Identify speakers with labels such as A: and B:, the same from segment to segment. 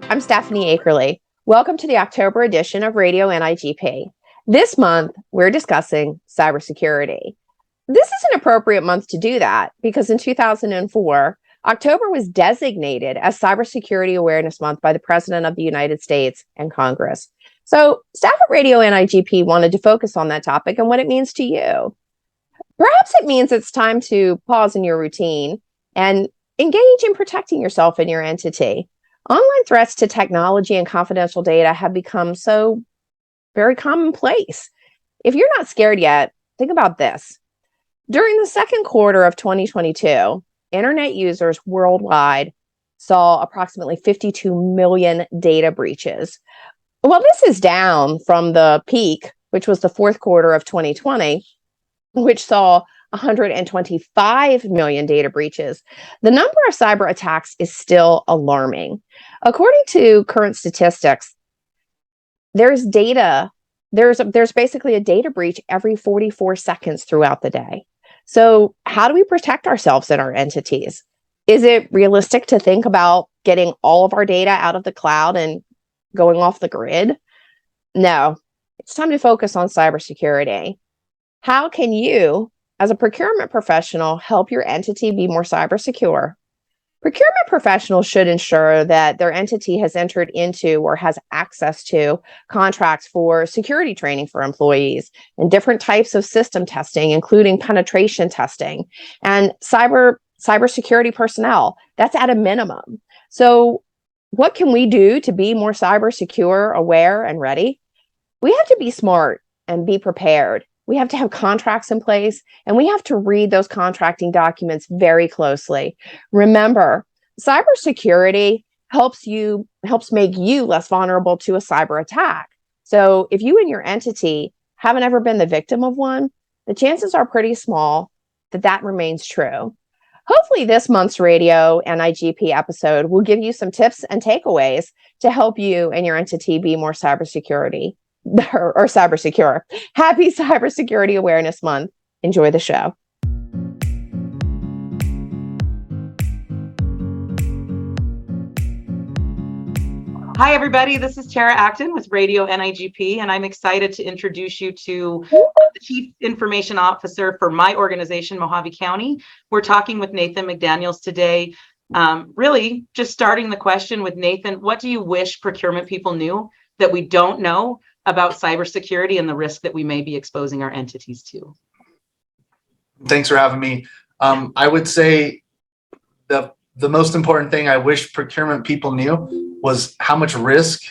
A: I'm Stephanie Akerley. Welcome to the October edition of Radio NIGP. This month, we're discussing cybersecurity. This is an appropriate month to do that because in 2004, October was designated as Cybersecurity Awareness Month by the President of the United States and Congress. So, staff at Radio NIGP wanted to focus on that topic and what it means to you. Perhaps it means it's time to pause in your routine and engage in protecting yourself and your entity. Online threats to technology and confidential data have become so very commonplace. If you're not scared yet, think about this. During the second quarter of 2022, internet users worldwide saw approximately 52 million data breaches. Well, this is down from the peak, which was the fourth quarter of 2020, which saw 125 million data breaches. The number of cyber attacks is still alarming. According to current statistics, there's basically a data breach every 44 seconds throughout the day. So how do we protect ourselves and our entities? Is it realistic to think about getting all of our data out of the cloud and going off the grid? No, it's time to focus on cybersecurity. How can you, as a procurement professional, help your entity be more cyber secure? Procurement professionals should ensure that their entity has entered into or has access to contracts for security training for employees and different types of system testing, including penetration testing and cybersecurity personnel. That's at a minimum. So what can we do to be more cyber secure, aware, and ready? We have to be smart and be prepared. We have to have contracts in place, and we have to read those contracting documents very closely. Remember, cybersecurity helps make you less vulnerable to a cyber attack. So if you and your entity haven't ever been the victim of one, the chances are pretty small that that remains true. Hopefully this month's Radio NIGP episode will give you some tips and takeaways to help you and your entity be more cybersecurity. Or cyber secure. Happy Cybersecurity Awareness Month. Enjoy the show.
B: Hi, everybody. This is Tara Acton with Radio NIGP, and I'm excited to introduce you to the Chief Information Officer for my organization, Mojave County. We're talking with Nathan McDaniels today. Really, just starting the question with Nathan, what do you wish procurement people knew that we don't know about cybersecurity and the risk that we may be exposing our entities to?
C: Thanks for having me. I would say the most important thing I wish procurement people knew was how much risk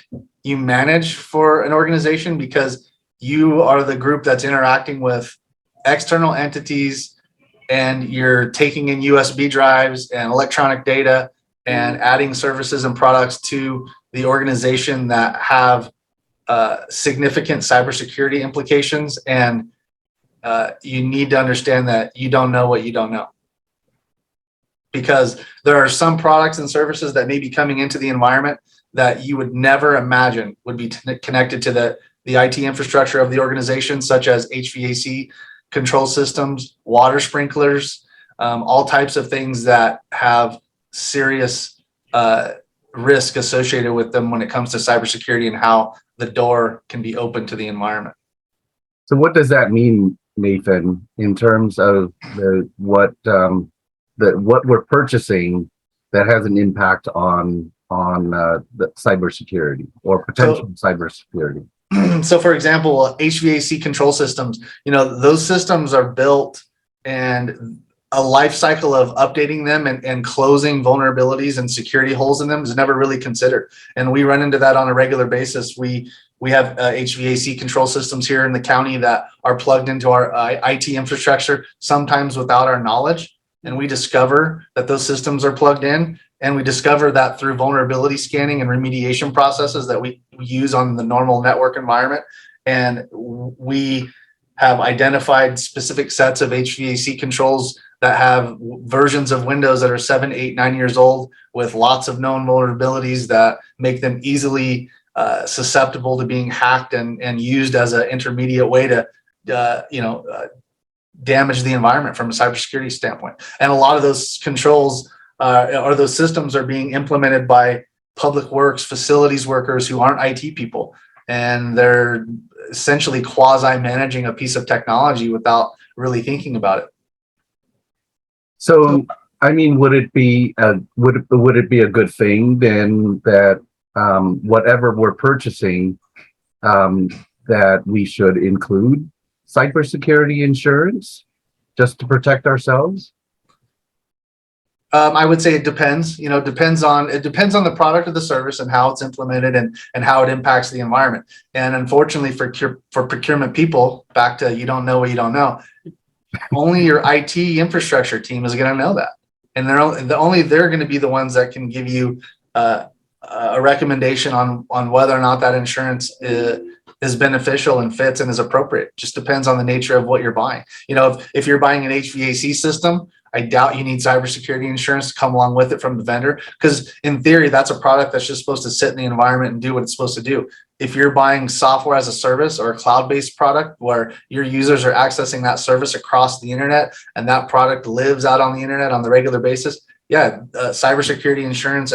C: you manage for an organization, because you are the group that's interacting with external entities and you're taking in USB drives and electronic data and adding services and products to the organization that have significant cybersecurity implications, and you need to understand that you don't know what you don't know, because there are some products and services that may be coming into the environment that you would never imagine would be connected to the IT infrastructure of the organization, such as HVAC control systems, water sprinklers, all types of things that have serious risk associated with them when it comes to cybersecurity and how the door can be open to the environment.
D: So what does that mean, Nathan, in terms of what we're purchasing that has an impact on the cybersecurity or potential cybersecurity?
C: So for example, HVAC control systems, those systems are built, and a life cycle of updating them and closing vulnerabilities and security holes in them is never really considered. And we run into that on a regular basis. We have HVAC control systems here in the county that are plugged into our IT infrastructure, sometimes without our knowledge. And we discover that those systems are plugged in, and we discover that through vulnerability scanning and remediation processes that we use on the normal network environment. And we have identified specific sets of HVAC controls that have versions of Windows that are 7, 8, 9 years old with lots of known vulnerabilities that make them easily susceptible to being hacked and used as an intermediate way to damage the environment from a cybersecurity standpoint. And a lot of those controls or those systems are being implemented by public works, facilities workers who aren't IT people, and they're essentially quasi managing a piece of technology without really thinking about it.
D: So, I mean, would it be a good thing then that whatever we're purchasing, that we should include cybersecurity insurance just to protect ourselves?
C: I would say it depends. It depends on the product of the service and how it's implemented and how it impacts the environment. And unfortunately for procurement people, back to you don't know what you don't know, only your IT infrastructure team is going to know that. And they're going to be the ones that can give you a recommendation on whether or not that insurance is beneficial and fits and is appropriate. Just depends on the nature of what you're buying. If you're buying an HVAC system, I doubt you need cybersecurity insurance to come along with it from the vendor, because in theory, that's a product that's just supposed to sit in the environment and do what it's supposed to do. If you're buying software as a service or a cloud-based product where your users are accessing that service across the internet and that product lives out on the internet on the regular basis, cybersecurity insurance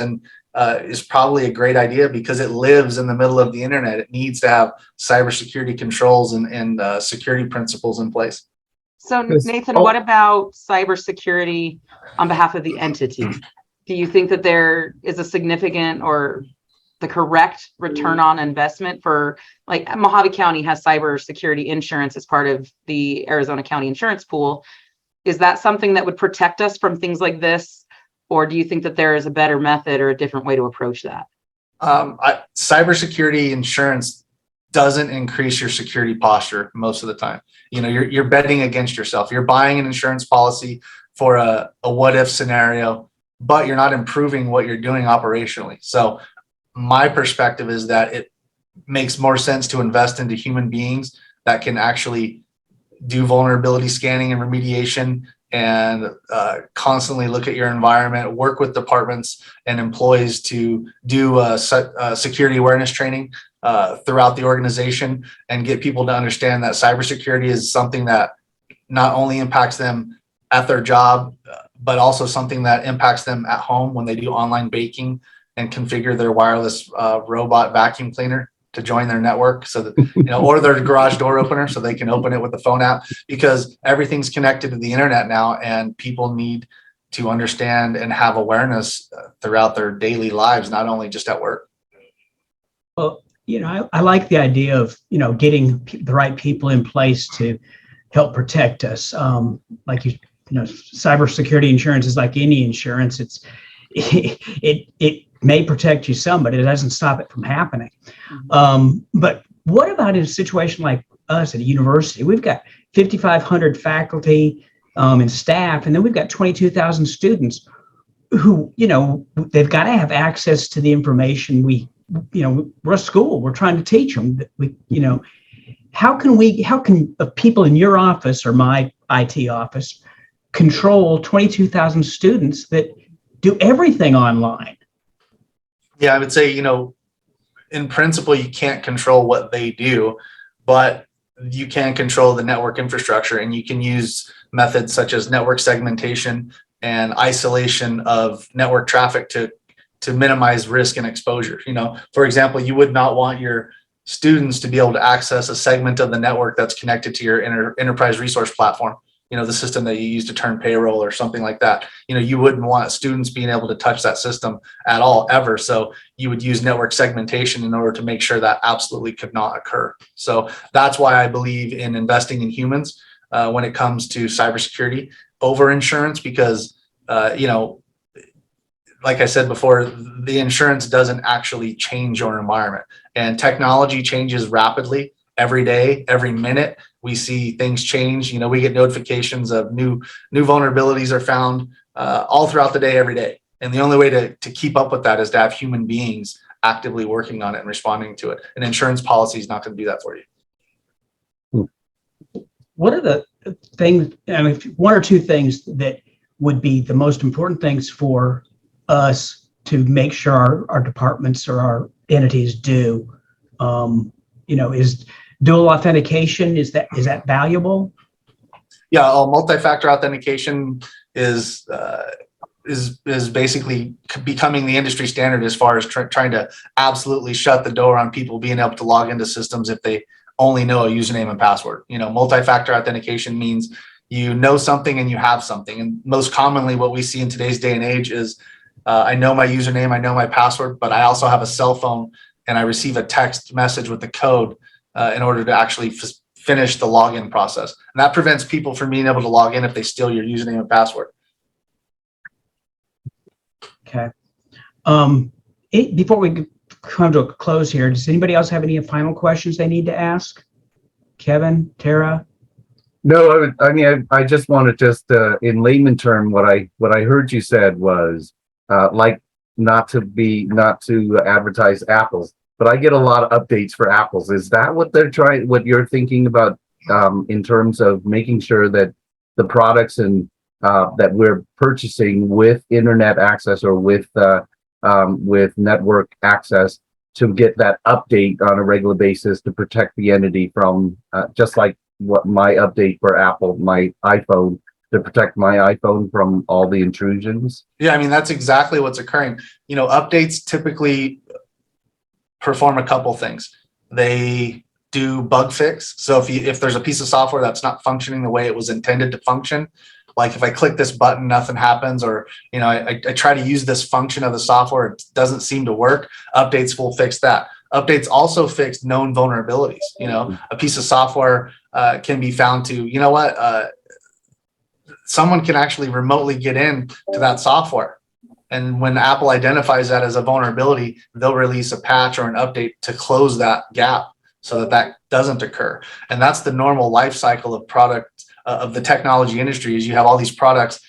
C: is probably a great idea because it lives in the middle of the internet. It needs to have cybersecurity controls and security principles in place.
B: So Nathan, what about cybersecurity on behalf of the entity? Do you think that there is a significant or the correct return on investment for, like, Mojave County has cybersecurity insurance as part of the Arizona County insurance pool. Is that something that would protect us from things like this? Or do you think that there is a better method or a different way to approach that?
C: Cybersecurity insurance doesn't increase your security posture most of the time. You're betting against yourself. You're buying an insurance policy for a what if scenario, but you're not improving what you're doing operationally. So my perspective is that it makes more sense to invest into human beings that can actually do vulnerability scanning and remediation and constantly look at your environment, work with departments and employees to do security awareness training throughout the organization and get people to understand that cybersecurity is something that not only impacts them at their job, but also something that impacts them at home when they do online baking and configure their wireless robot vacuum cleaner to join their network, so that or their garage door opener so they can open it with the phone app, because everything's connected to the internet now and people need to understand and have awareness throughout their daily lives, not only just at work.
E: Well, I like the idea of, getting the right people in place to help protect us. Like cybersecurity insurance is like any insurance. It may protect you some, but it doesn't stop it from happening. But what about in a situation like us at a university? We've got 5,500 faculty and staff, and then we've got 22,000 students who, they've got to have access to the information we're a school. We're trying to teach them. How can people in your office or my IT office control 22,000 students that do everything online?
C: Yeah, I would say, in principle, you can't control what they do, but you can control the network infrastructure, and you can use methods such as network segmentation and isolation of network traffic to minimize risk and exposure. For example, you would not want your students to be able to access a segment of the network that's connected to your enterprise resource platform, the system that you use to turn payroll or something like that. You wouldn't want students being able to touch that system at all, ever. So you would use network segmentation in order to make sure that absolutely could not occur. So that's why I believe in investing in humans when it comes to cybersecurity over insurance, because, like I said before, the insurance doesn't actually change your environment, and technology changes rapidly every day, every minute. We see things change. We get notifications of new vulnerabilities are found all throughout the day, every day. And the only way to keep up with that is to have human beings actively working on it and responding to it. An insurance policy is not going to do that for you.
E: What are the things, one or two things that would be the most important things for us to make sure our departments or our entities do? Is dual authentication, is that valuable?
C: Yeah, multi-factor authentication is is basically becoming the industry standard as far as trying to absolutely shut the door on people being able to log into systems if they only know a username and password. Multi-factor authentication means you know something and you have something. And most commonly what we see in today's day and age is I know my username, I know my password, but I also have a cell phone and I receive a text message with the code in order to actually finish the login process. And that prevents people from being able to log in if they steal your username and password.
E: Okay. Before we come to a close here, does anybody else have any final questions they need to ask? Kevin, Tara?
D: No, I just want to in layman term, what I heard you said was like not to advertise apples, but I get a lot of updates for apples. Is that what you're thinking about in terms of making sure that the products and that we're purchasing with internet access or with network access to get that update on a regular basis to protect the entity from just like what my update for Apple, my iPhone, to protect my iPhone from all the intrusions?
C: Yeah, I mean, that's exactly what's occurring. Updates typically perform a couple things. They do bug fix. So if there's a piece of software that's not functioning the way it was intended to function, like if I click this button, nothing happens, or I try to use this function of the software, it doesn't seem to work, updates will fix that. Updates also fix known vulnerabilities. A piece of software can be found to, someone can actually remotely get in to that software. And when Apple identifies that as a vulnerability, they'll release a patch or an update to close that gap so that doesn't occur. And that's the normal life cycle of product of the technology industry, is you have all these products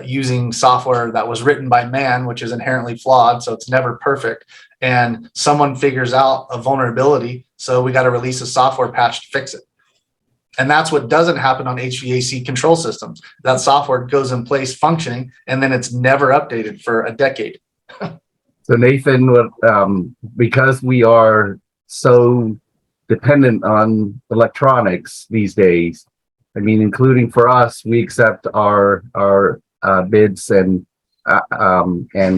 C: using software that was written by man, which is inherently flawed, so it's never perfect. And someone figures out a vulnerability, so we got to release a software patch to fix it. And that's what doesn't happen on HVAC control systems. That software goes in place functioning, and then it's never updated for a decade.
D: So Nathan, because we are so dependent on electronics these days, I mean, including for us, we accept our bids and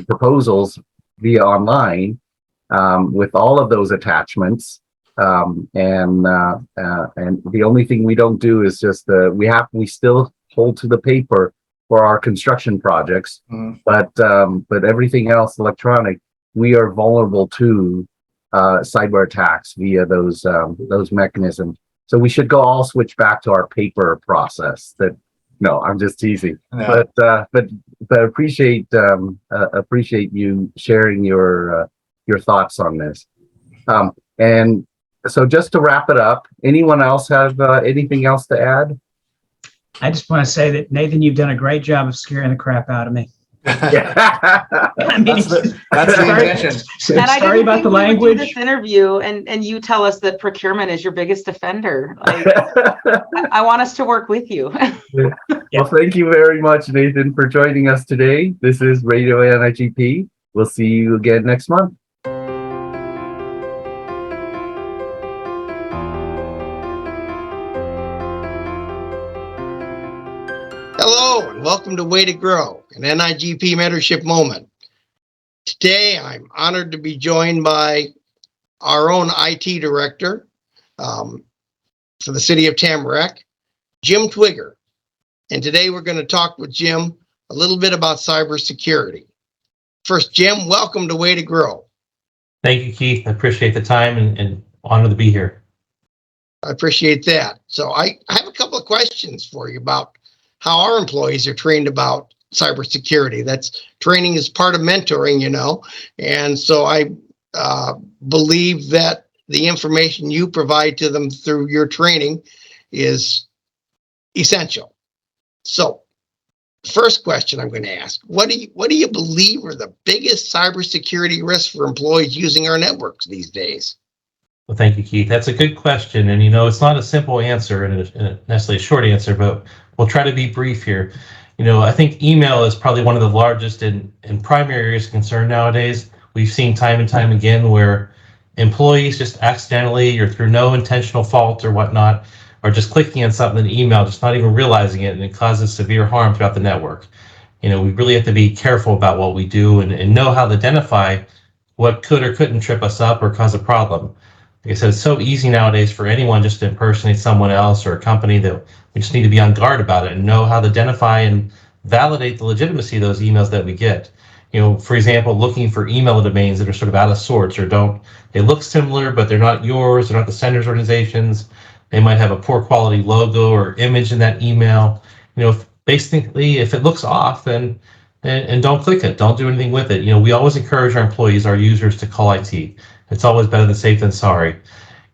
D: proposals via online with all of those attachments. And the only thing we don't do is just we still hold to the paper for our construction projects, but everything else electronic, we are vulnerable to cyber attacks via those mechanisms. So we should all switch back to our paper process. No, I'm just teasing. No. But appreciate you sharing your thoughts on this. And so just to wrap it up, anyone else have anything else to add?
E: I just want to say that, Nathan, you've done a great job of scaring the crap out of me.
C: I mean, that's the intention.
B: And I
E: sorry about the language.
B: This interview, and you tell us that procurement is your biggest offender. Like, I want us to work with you.
D: Well, thank you very much, Nathan, for joining us today. This is Radio NIGP. We'll see you again next month.
F: Hello, and welcome to Way to Grow, an NIGP mentorship moment. Today, I'm honored to be joined by our own IT director for the city of Tamarack, Jim Twigger. And today we're going to talk with Jim a little bit about cybersecurity. First, Jim, welcome to Way to Grow.
G: Thank you, Keith. I appreciate the time and honored to be here.
F: I appreciate that. So I have a couple of questions for you about how our employees are trained about cybersecurity. That's training is part of mentoring, and so I believe that the information you provide to them through your training is essential. So, first question I'm going to ask: what do you believe are the biggest cybersecurity risks for employees using our networks these days?
G: Well, thank you, Keith. That's a good question, and it's not a simple answer and necessarily a short answer, but we'll try to be brief here. I think email is probably one of the largest and primary areas of concern nowadays. We've seen time and time again where employees just accidentally or through no intentional fault or whatnot are just clicking on something in email, just not even realizing it, and it causes severe harm throughout the network. We really have to be careful about what we do and know how to identify what could or couldn't trip us up or cause a problem. Like I said, it's so easy nowadays for anyone just to impersonate someone else or a company that we just need to be on guard about it and know how to identify and validate the legitimacy of those emails that we get. For example, looking for email domains that are sort of out of sorts or they look similar, but they're not yours, they're not the sender's organizations. They might have a poor quality logo or image in that email. Basically, if it looks off, then and don't click it. Don't do anything with it. We always encourage our employees, our users, to call IT. It's always better than safe than sorry.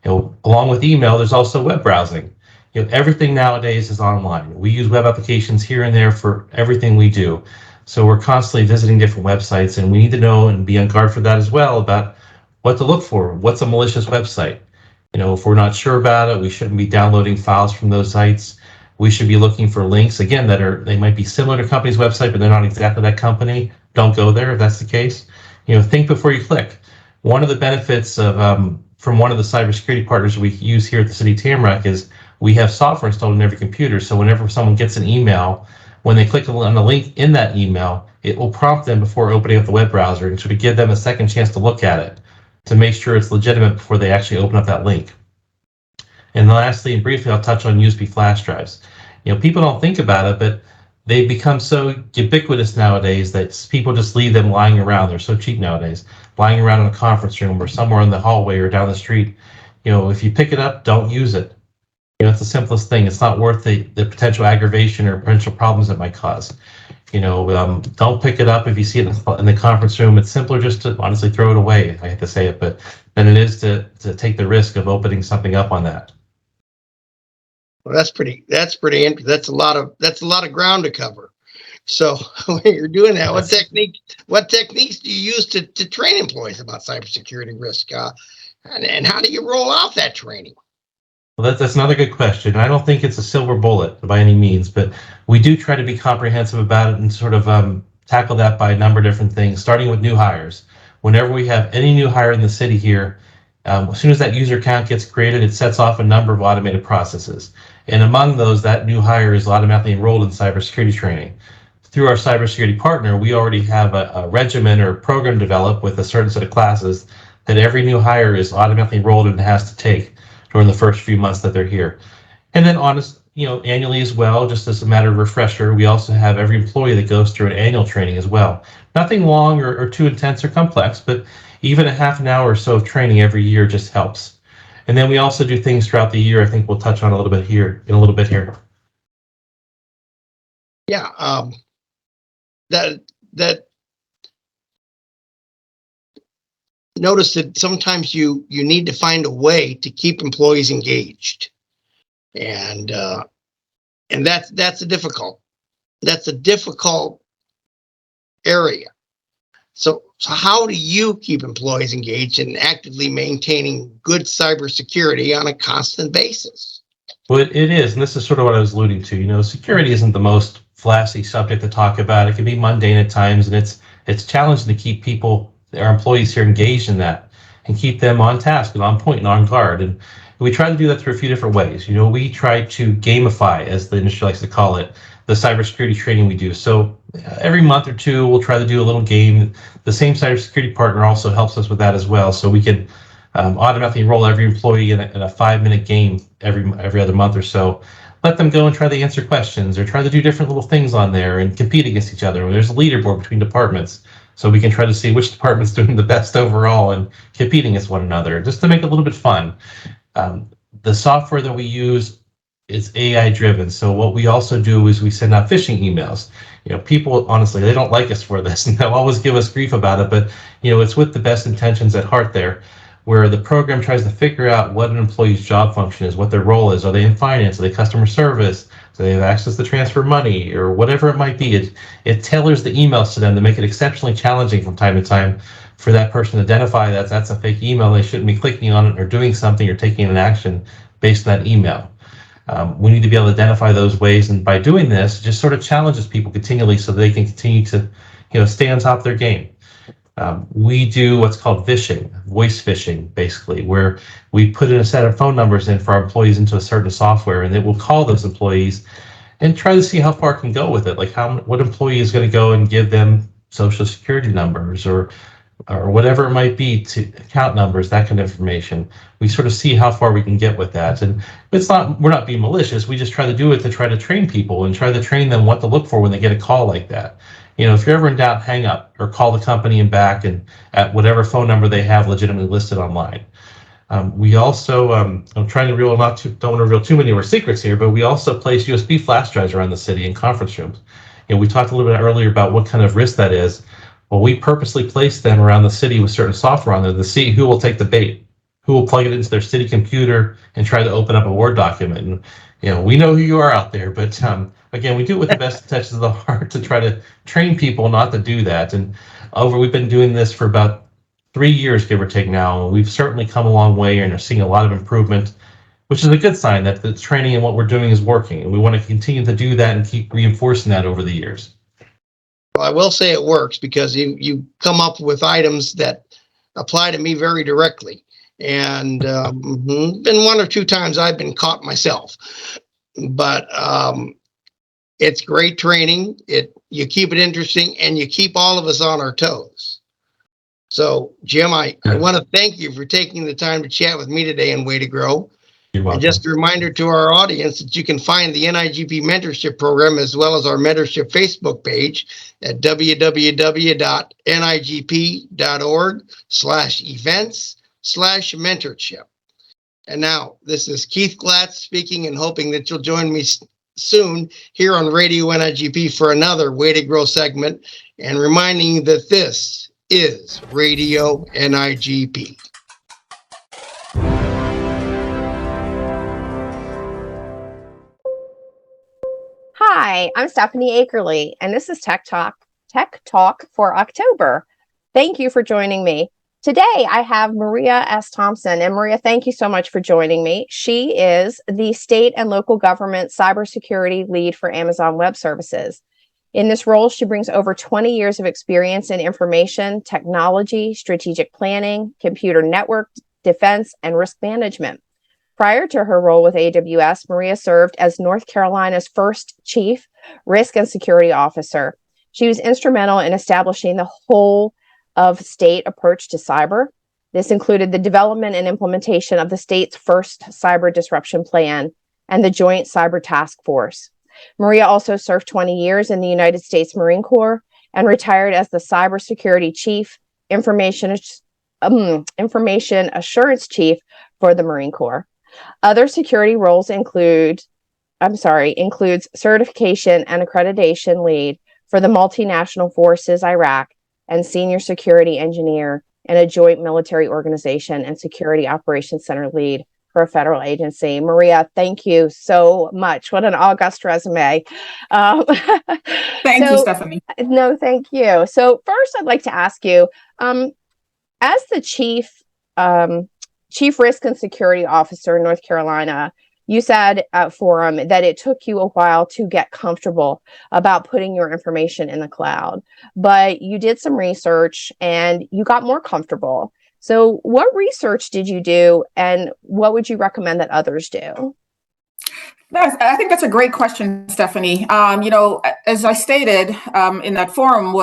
G: Along with email, there's also web browsing. Everything nowadays is online. We use web applications here and there for everything we do. So we're constantly visiting different websites, and we need to know and be on guard for that as well about what to look for. What's a malicious website? If we're not sure about it, we shouldn't be downloading files from those sites. We should be looking for links, again, they might be similar to a company's website, but they're not exactly that company. Don't go there if that's the case. Think before you click. One of the benefits of from one of the cybersecurity partners we use here at the City of Tamarack is we have software installed in every computer. So whenever someone gets an email, when they click on the link in that email, it will prompt them before opening up the web browser and sort of give them a second chance to look at it to make sure it's legitimate before they actually open up that link. And lastly, and briefly, I'll touch on USB flash drives. People don't think about it, but they've become so ubiquitous nowadays that people just leave them lying around. They're so cheap nowadays, lying around in a conference room or somewhere in the hallway or down the street. If you pick it up, don't use it. It's the simplest thing. It's not worth the potential aggravation or potential problems it might cause. Don't pick it up if you see it in the conference room. It's simpler just to honestly throw it away. I hate to say it, but than it is to take the risk of opening something up on that.
F: Well, that's pretty interesting. That's a lot of ground to cover. So when you're doing that, what techniques do you use to train employees about cybersecurity risk? And how do you roll out that training?
G: Well, that's another good question. I don't think it's a silver bullet by any means, but we do try to be comprehensive about it and sort of tackle that by a number of different things, starting with new hires. Whenever we have any new hire in the city here, as soon as that user account gets created, it sets off a number of automated processes. And among those, that new hire is automatically enrolled in cybersecurity training. Through our cybersecurity partner, we already have a regimen or program developed with a certain set of classes that every new hire is automatically enrolled in and has to take during the first few months that they're here. And then annually as well, just as a matter of refresher, we also have every employee that goes through an annual training as well. Nothing long or too intense or complex, but even a half an hour or so of training every year just helps. And then we also do things throughout the year. I think we'll touch on a little bit here.
F: Yeah, that notice that sometimes you need to find a way to keep employees engaged, and that's a difficult area. So how do you keep employees engaged and actively maintaining good cybersecurity on a constant basis?
G: Well, it is, and this is sort of what I was alluding to. Security isn't the most flashy subject to talk about. It can be mundane at times, and it's challenging to keep our employees here engaged in that and keep them on task and on point and on guard. And we try to do that through a few different ways. We try to gamify, as the industry likes to call it, the cybersecurity training we do. So every month or two, we'll try to do a little game. The same cybersecurity partner also helps us with that as well. So we can automatically enroll every employee in a 5-minute game every other month or so. Let them go and try to answer questions or try to do different little things on there and compete against each other. There's a leaderboard between departments, so we can try to see which department's doing the best overall and competing against one another, just to make it a little bit fun. The software that we use is AI driven. So what we also do is we send out phishing emails. People, honestly, they don't like us for this and they'll always give us grief about it, but it's with the best intentions at heart there, where the program tries to figure out what an employee's job function is, what their role is. Are they in finance? Are they customer service? Do they have access to transfer money or whatever it might be? It tailors the emails to them to make it exceptionally challenging from time to time for that person to identify that that's a fake email. They shouldn't be clicking on it or doing something or taking an action based on that email. We need to be able to identify those ways, and by doing this, it just sort of challenges people continually so they can continue to stay on top of their game. We do what's called phishing, voice phishing, basically, where we put in a set of phone numbers in for our employees into a certain software, and it will call those employees and try to see how far it can go with it. Like what employee is going to go and give them social security numbers or whatever it might be, to account numbers, that kind of information. We sort of see how far we can get with that. And we're not being malicious. We just try to do it to try to train people and try to train them what to look for when they get a call like that. If you're ever in doubt, hang up or call the company and back and at whatever phone number they have legitimately listed online. We also, I'm trying to don't want to reveal too many of our secrets here, but we also place USB flash drives around the city in conference rooms. We talked a little bit earlier about what kind of risk that is. Well, we purposely place them around the city with certain software on there to see who will take the bait, who will plug it into their city computer and try to open up a Word document. And, we know who you are out there, but again, we do it with the best intentions of the heart to try to train people not to do that. And we've been doing this for about 3 years, give or take now. We've certainly come a long way and are seeing a lot of improvement, which is a good sign that the training and what we're doing is working. And we want to continue to do that and keep reinforcing that over the years.
F: Well, I will say it works because you come up with items that apply to me very directly. And been one or two times I've been caught myself. But it's great training. You keep it interesting and you keep all of us on our toes. So, Jim, I want to thank you for taking the time to chat with me today on Way to Grow.
G: You're welcome.
F: And just a reminder to our audience that you can find the NIGP mentorship program as well as our mentorship Facebook page at www.nigp.org/events/mentorship. And now this is Keith Glatz speaking and hoping that you'll join me soon here on Radio NIGP for another Way to Grow segment, and reminding you that this is Radio NIGP.
A: Hi, I'm Stephanie Akerley, and this is Tech Talk for October. Thank you for joining me. Today, I have Maria S. Thompson. And Maria, thank you so much for joining me. She is the state and local government cybersecurity lead for Amazon Web Services. In this role, she brings over 20 years of experience in information, technology, strategic planning, computer network, defense, and risk management. Prior to her role with AWS, Maria served as North Carolina's first Chief Risk and Security Officer. She was instrumental in establishing the whole of state approach to cyber. This included the development and implementation of the state's first cyber disruption plan and the Joint Cyber Task Force. Maria also served 20 years in the United States Marine Corps and retired as the Cybersecurity Chief, Information Assurance Chief for the Marine Corps. Other security roles includes certification and accreditation lead for the multinational forces Iraq and senior security engineer in a joint military organization and security operations center lead for a federal agency. Maria, thank you so much. What an august resume.
H: Thank you, Stephanie.
A: No, thank you. So first, I'd like to ask you, as the Chief Risk and Security Officer in North Carolina, you said at Forum that it took you a while to get comfortable about putting your information in the cloud, but you did some research and you got more comfortable. So what research did you do, and what would you recommend that others do?
H: I think that's a great question, Stephanie. As I stated in that forum,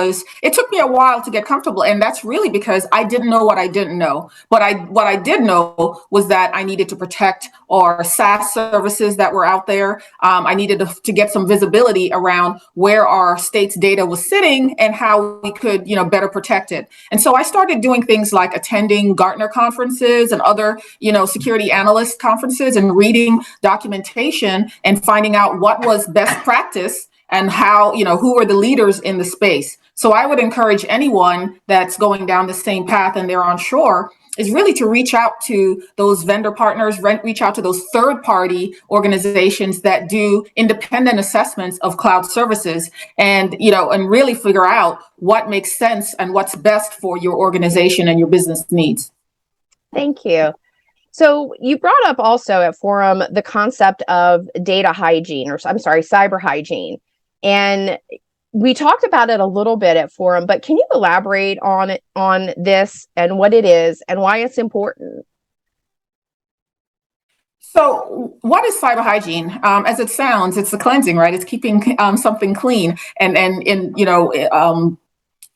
H: it took me a while to get comfortable, and that's really because I didn't know what I didn't know. What I did know was that I needed to protect our SaaS services that were out there. I needed to get some visibility around where our state's data was sitting and how we could, better protect it. And so I started doing things like attending Gartner conferences and other, security analyst conferences and reading documentation and finding out what was best practice and how, who are the leaders in the space. So I would encourage anyone that's going down the same path and they're onshore is really to reach out to those vendor partners, reach out to those third-party organizations that do independent assessments of cloud services and really figure out what makes sense and what's best for your organization and your business needs.
A: Thank you. So you brought up also at Forum the concept of data hygiene, cyber hygiene. And we talked about it a little bit at Forum, but can you elaborate on this and what it is and why it's important?
H: So, what is cyber hygiene? As it sounds, it's the cleansing, right? It's keeping something clean and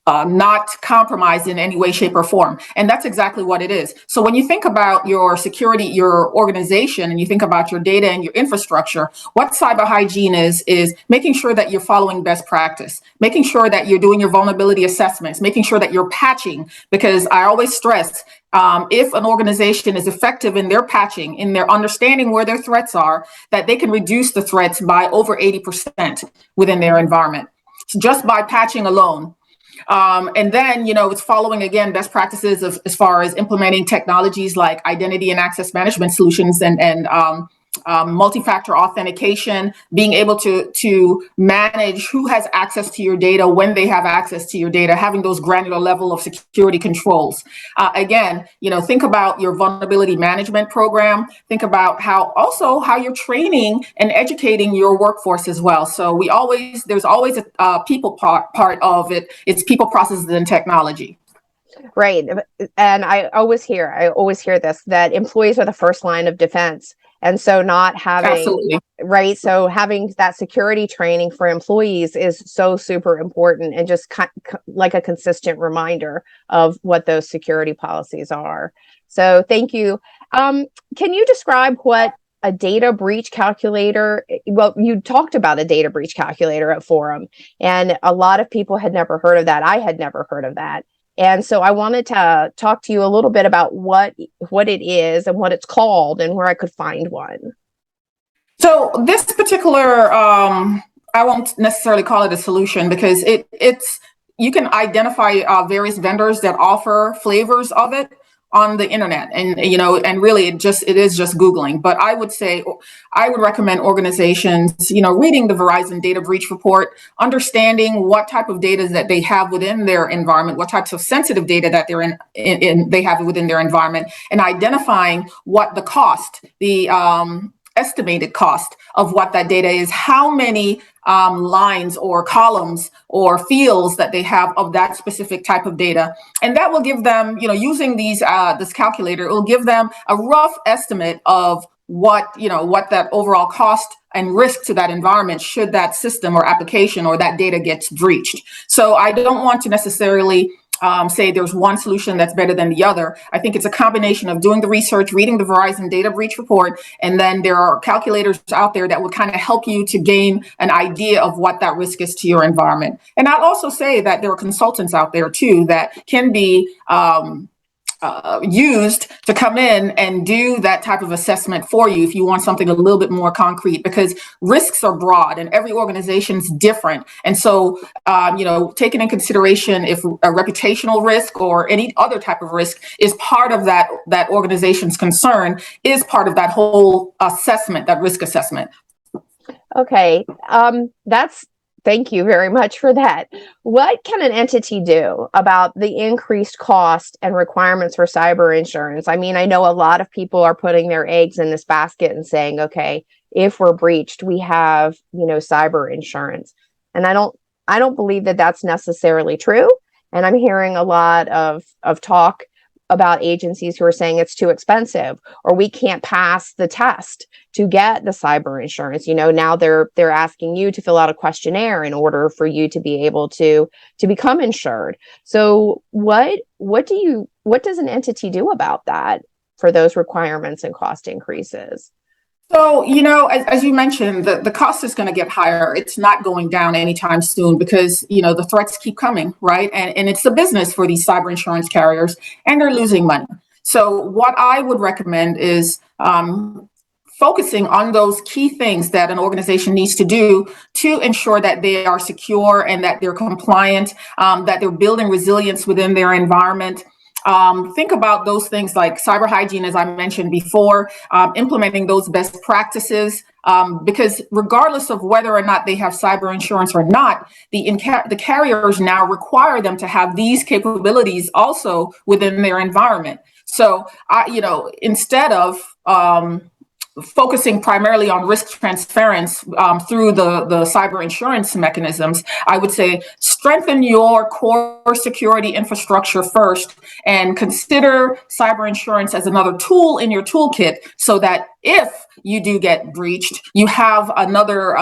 H: not compromised in any way, shape, or form. And that's exactly what it is. So when you think about your security, your organization, and you think about your data and your infrastructure, what cyber hygiene is making sure that you're following best practice, making sure that you're doing your vulnerability assessments, making sure that you're patching, because I always stress, if an organization is effective in their patching, in their understanding where their threats are, that they can reduce the threats by over 80% within their environment, just by patching alone. And then, it's following, again, best practices as far as implementing technologies like identity and access management solutions and multi-factor authentication, being able to manage who has access to your data, when they have access to your data, having those granular level of security controls. Again, think about your vulnerability management program. Think about how you're training and educating your workforce as well. So there's always a people part of it. It's people, processes, and technology.
A: Right. And I always hear this, that employees are the first line of defense. And so not having,
H: Absolutely.
A: right. So having that security training for employees is so super important, and just like a consistent reminder of what those security policies are. So thank you. Can you describe what a data breach calculator? Well, you talked about a data breach calculator at Forum, and a lot of people had never heard of that. I had never heard of that. And so I wanted to talk to you a little bit about what it is and what it's called and where I could find one.
H: So this particular, I won't necessarily call it a solution, because it's you can identify various vendors that offer flavors of it on the internet, and really it is just Googling. But I would recommend organizations, reading the Verizon data breach report, understanding what type of data that they have within their environment, what types of sensitive data that they're they have within their environment, and identifying what the cost, the estimated cost of what that data is, how many lines or columns or fields that they have of that specific type of data. And that will give them, using this calculator, it will give them a rough estimate of what that overall cost and risk to that environment should that system or application or that data gets breached. So I don't want to necessarily say there's one solution that's better than the other. I think it's a combination of doing the research, reading the Verizon data breach report, and then there are calculators out there that will kind of help you to gain an idea of what that risk is to your environment. And I'll also say that there are consultants out there too that can be used to come in and do that type of assessment for you if you want something a little bit more concrete, because risks are broad and every organization's different. And so, taking in consideration if a reputational risk or any other type of risk is part of that organization's concern, is part of that whole assessment, that risk assessment.
A: Okay. Thank you very much for that. What can an entity do about the increased cost and requirements for cyber insurance? I mean, I know a lot of people are putting their eggs in this basket and saying, okay, if we're breached, we have, cyber insurance. And I don't believe that that's necessarily true. And I'm hearing a lot of talk about agencies who are saying it's too expensive, or we can't pass the test to get the cyber insurance. Now they're asking you to fill out a questionnaire in order for you to be able to become insured. So what does an entity do about that for those requirements and cost increases?
H: So, as you mentioned, the cost is going to get higher. It's not going down anytime soon because, the threats keep coming, right? And it's a business for these cyber insurance carriers, and they're losing money. So what I would recommend is focusing on those key things that an organization needs to do to ensure that they are secure and that they're compliant, that they're building resilience within their environment. Think about those things like cyber hygiene, as I mentioned before, implementing those best practices, because regardless of whether or not they have cyber insurance or not, the carriers now require them to have these capabilities also within their environment. So, instead of focusing primarily on risk transference through the cyber insurance mechanisms, I would say strengthen your core security infrastructure first and consider cyber insurance as another tool in your toolkit so that if you do get breached, you have another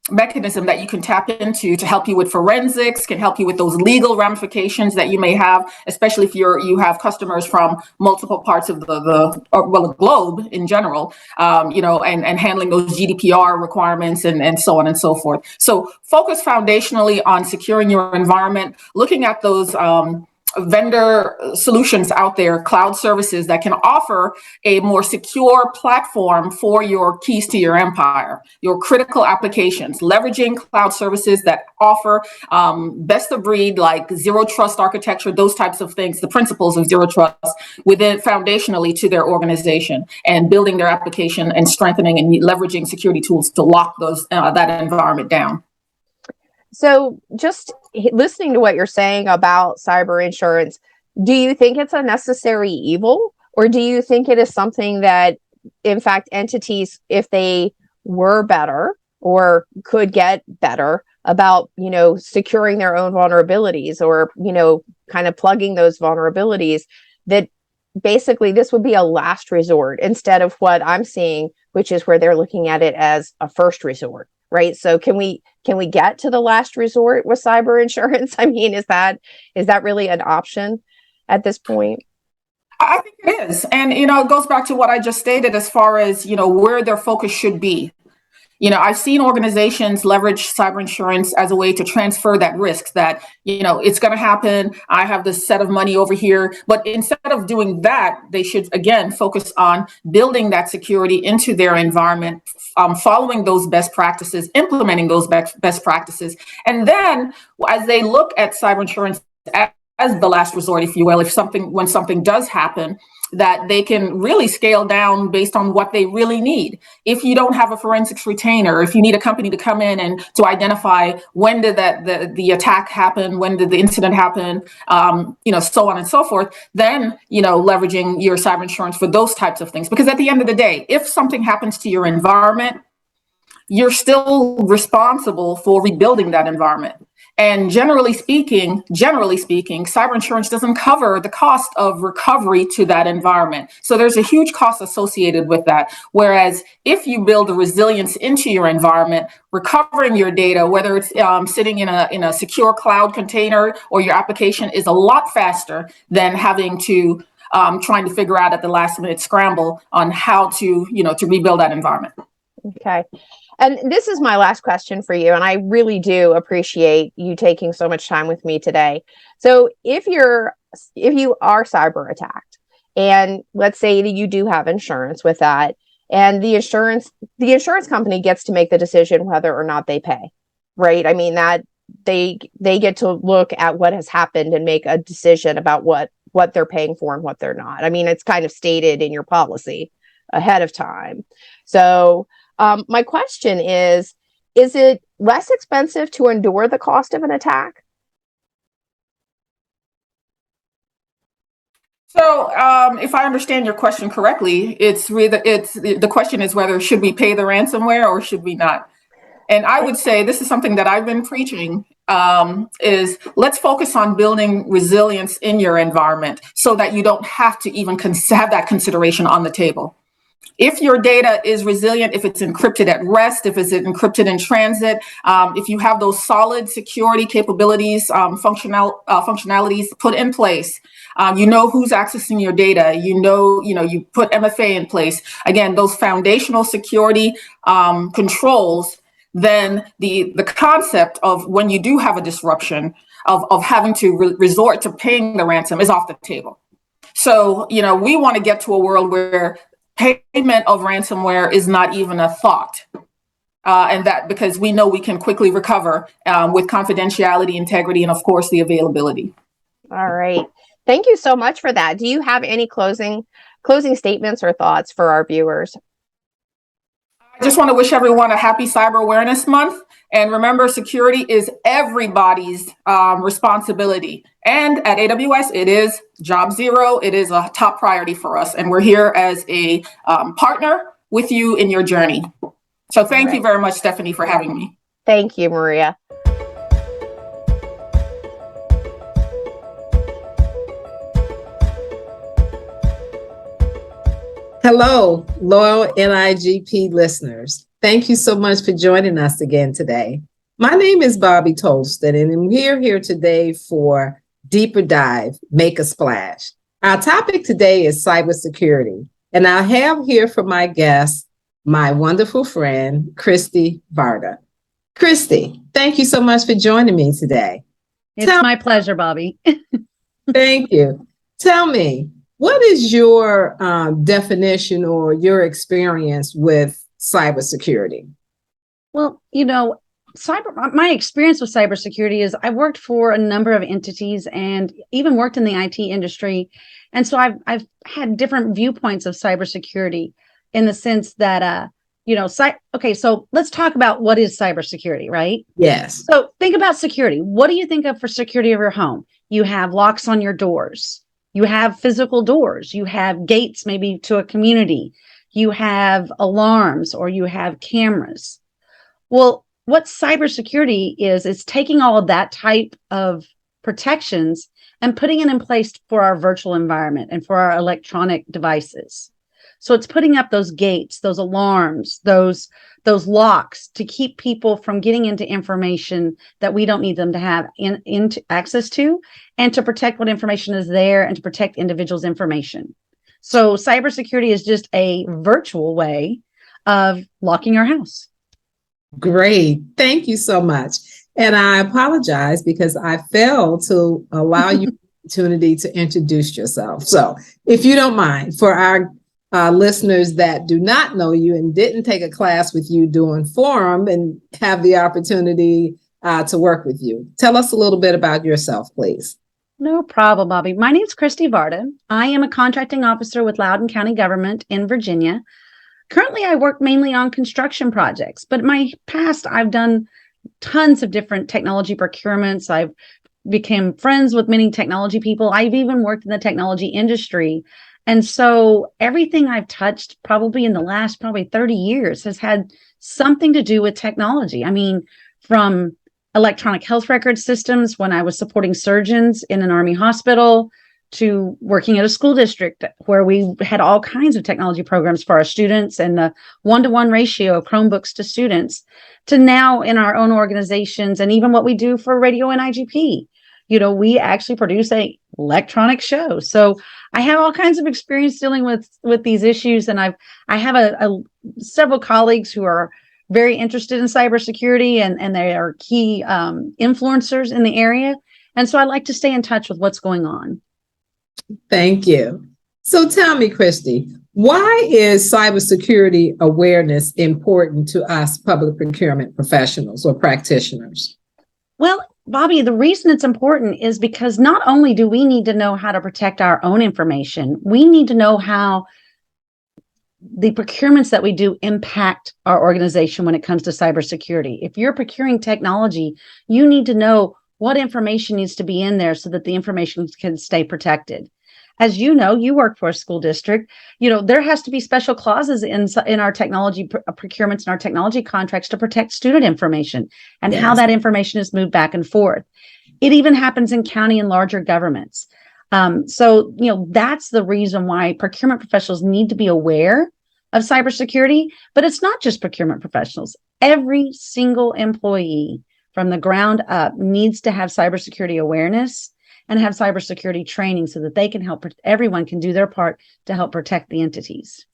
H: mechanism that you can tap into to help you with forensics, can help you with those legal ramifications that you may have, especially if you have customers from multiple parts of the globe in general, and handling those GDPR requirements and so on and so forth. So focus foundationally on securing your environment, looking at those vendor solutions out there, cloud services that can offer a more secure platform for your keys to your empire, your critical applications, leveraging cloud services that offer best of breed, like zero trust architecture, those types of things, the principles of zero trust within foundationally to their organization, and building their application and strengthening and leveraging security tools to lock those that environment down.
A: So just listening to what you're saying about cyber insurance, do you think it's a necessary evil, or do you think it is something that, in fact, entities, if they were better or could get better about, securing their own vulnerabilities or, kind of plugging those vulnerabilities, that basically this would be a last resort instead of what I'm seeing, which is where they're looking at it as a first resort? Right. So can we get to the last resort with cyber insurance? I mean, is that really an option at this point?
H: I think it is. And, it goes back to what I just stated as far as, where their focus should be. I've seen organizations leverage cyber insurance as a way to transfer that risk that, it's going to happen. I have this set of money over here. But instead of doing that, they should, again, focus on building that security into their environment, following those best practices, implementing those best practices. And then as they look at cyber insurance as the last resort, if you will, when something does happen, that they can really scale down based on what they really need. If you don't have a forensics retainer, if you need a company to come in and to identify when did the attack happen, when did the incident happen, so on and so forth, then, leveraging your cyber insurance for those types of things. Because at the end of the day, if something happens to your environment, you're still responsible for rebuilding that environment. And generally speaking, cyber insurance doesn't cover the cost of recovery to that environment. So there's a huge cost associated with that. Whereas if you build a resilience into your environment, recovering your data, whether it's sitting in a secure cloud container or your application, is a lot faster than having to trying to figure out at the last minute scramble on how to rebuild that environment.
A: Okay. And this is my last question for you, and I really do appreciate you taking so much time with me today. So if you are cyber attacked, and let's say that you do have insurance with that, and the insurance company gets to make the decision whether or not they pay, right? I mean, that they get to look at what has happened and make a decision about what they're paying for and what they're not. I mean, it's kind of stated in your policy ahead of time. So my question is it less expensive to endure the cost of an attack?
H: So if I understand your question correctly, the question is whether should we pay the ransomware or should we not? And I would say this is something that I've been preaching, is let's focus on building resilience in your environment so that you don't have to even have that consideration on the table. If your data is resilient, if it's encrypted at rest, if it's encrypted in transit, if you have those solid security capabilities, functionalities put in place, who's accessing your data, you put MFA in place. Again, those foundational security controls, then the concept of when you do have a disruption of having to resort to paying the ransom is off the table. So, we want to get to a world where payment of ransomware is not even a thought. And that because we know we can quickly recover with confidentiality, integrity, and of course, the availability.
A: All right. Thank you so much for that. Do you have any closing statements or thoughts for our viewers?
H: I just want to wish everyone a happy Cyber Awareness Month. And remember, security is everybody's responsibility. And at AWS, it is job zero. It is a top priority for us. And we're here as a partner with you in your journey. So thank you very much, Stephanie, for having me.
A: Thank you, Maria.
I: Hello, loyal NIGP listeners. Thank you so much for joining us again today. My name is Bobby Tolston, and we're here today for Deeper Dive, Make a Splash. Our topic today is cybersecurity, and I have here for my guest, my wonderful friend, Christy Varda. Christy, thank you so much for joining me today.
J: It's my pleasure, Bobby.
I: Thank you. Tell me, what is your definition or your experience with cybersecurity?
J: Well, my experience with cybersecurity is I worked for a number of entities and even worked in the IT industry. And so I've had different viewpoints of cybersecurity in the sense that, okay, so let's talk about what is cybersecurity, right?
I: Yes.
J: So think about security. What do you think of for security of your home? You have locks on your doors. You have physical doors. You have gates maybe to a community. You have alarms or you have cameras. Well, what cybersecurity is taking all of that type of protections and putting it in place for our virtual environment and for our electronic devices. So it's putting up those gates, those alarms, those locks to keep people from getting into information that we don't need them to have into access to, and to protect what information is there and to protect individuals' information. So cybersecurity is just a virtual way of locking our house.
I: Great. Thank you so much. And I apologize because I failed to allow you the opportunity to introduce yourself. So if you don't mind, for our listeners that do not know you and didn't take a class with you during Forum and have the opportunity to work with you, tell us a little bit about yourself, please.
J: No problem, Bobby. My name is Christy Varda. I am a contracting officer with Loudoun County Government in Virginia. Currently, I work mainly on construction projects, but in my past, I've done tons of different technology procurements. I've become friends with many technology people. I've even worked in the technology industry. And so everything I've touched probably in the last 30 years has had something to do with technology. I mean, from electronic health record systems when I was supporting surgeons in an Army hospital, to working at a school district where we had all kinds of technology programs for our students and the 1-to-1 ratio of Chromebooks to students, to now in our own organizations and even what we do for Radio NIGP. We actually produce a electronic show. So I have all kinds of experience dealing with these issues. And I have several colleagues who are very interested in cybersecurity and they are key influencers in the area. And so I like to stay in touch with what's going on.
I: Thank you. So tell me, Christy, why is cybersecurity awareness important to us public procurement professionals or practitioners?
J: Well, Bobby, the reason it's important is because not only do we need to know how to protect our own information, we need to know how the procurements that we do impact our organization when it comes to cybersecurity. If you're procuring technology, you need to know what information needs to be in there so that the information can stay protected. As you know, you work for a school district, there has to be special clauses in our technology procurements and our technology contracts to protect student information and how that information is moved back and forth. It even happens in county and larger governments. So that's the reason why procurement professionals need to be aware of cybersecurity, but it's not just procurement professionals. Every single employee from the ground up needs to have cybersecurity awareness and have cybersecurity training so that they can everyone can do their part to help protect the entities.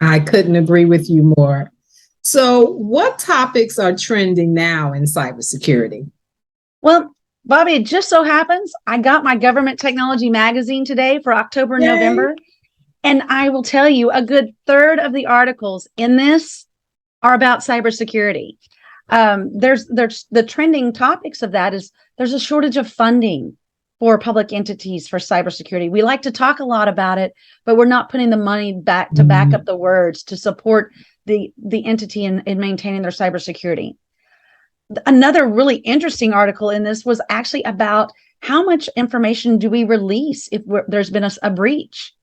I: I couldn't agree with you more. So what topics are trending now in cybersecurity?
J: Well, Bobby, it just so happens I got my government technology magazine today for October and November. And I will tell you, a good third of the articles in this are about cybersecurity. There's the trending topics of that is there's a shortage of funding for public entities for cybersecurity. We like to talk a lot about it, but we're not putting the money back to back up the words to support the entity in maintaining their cybersecurity. Another really interesting article in this was actually about how much information do we release if there's been a breach.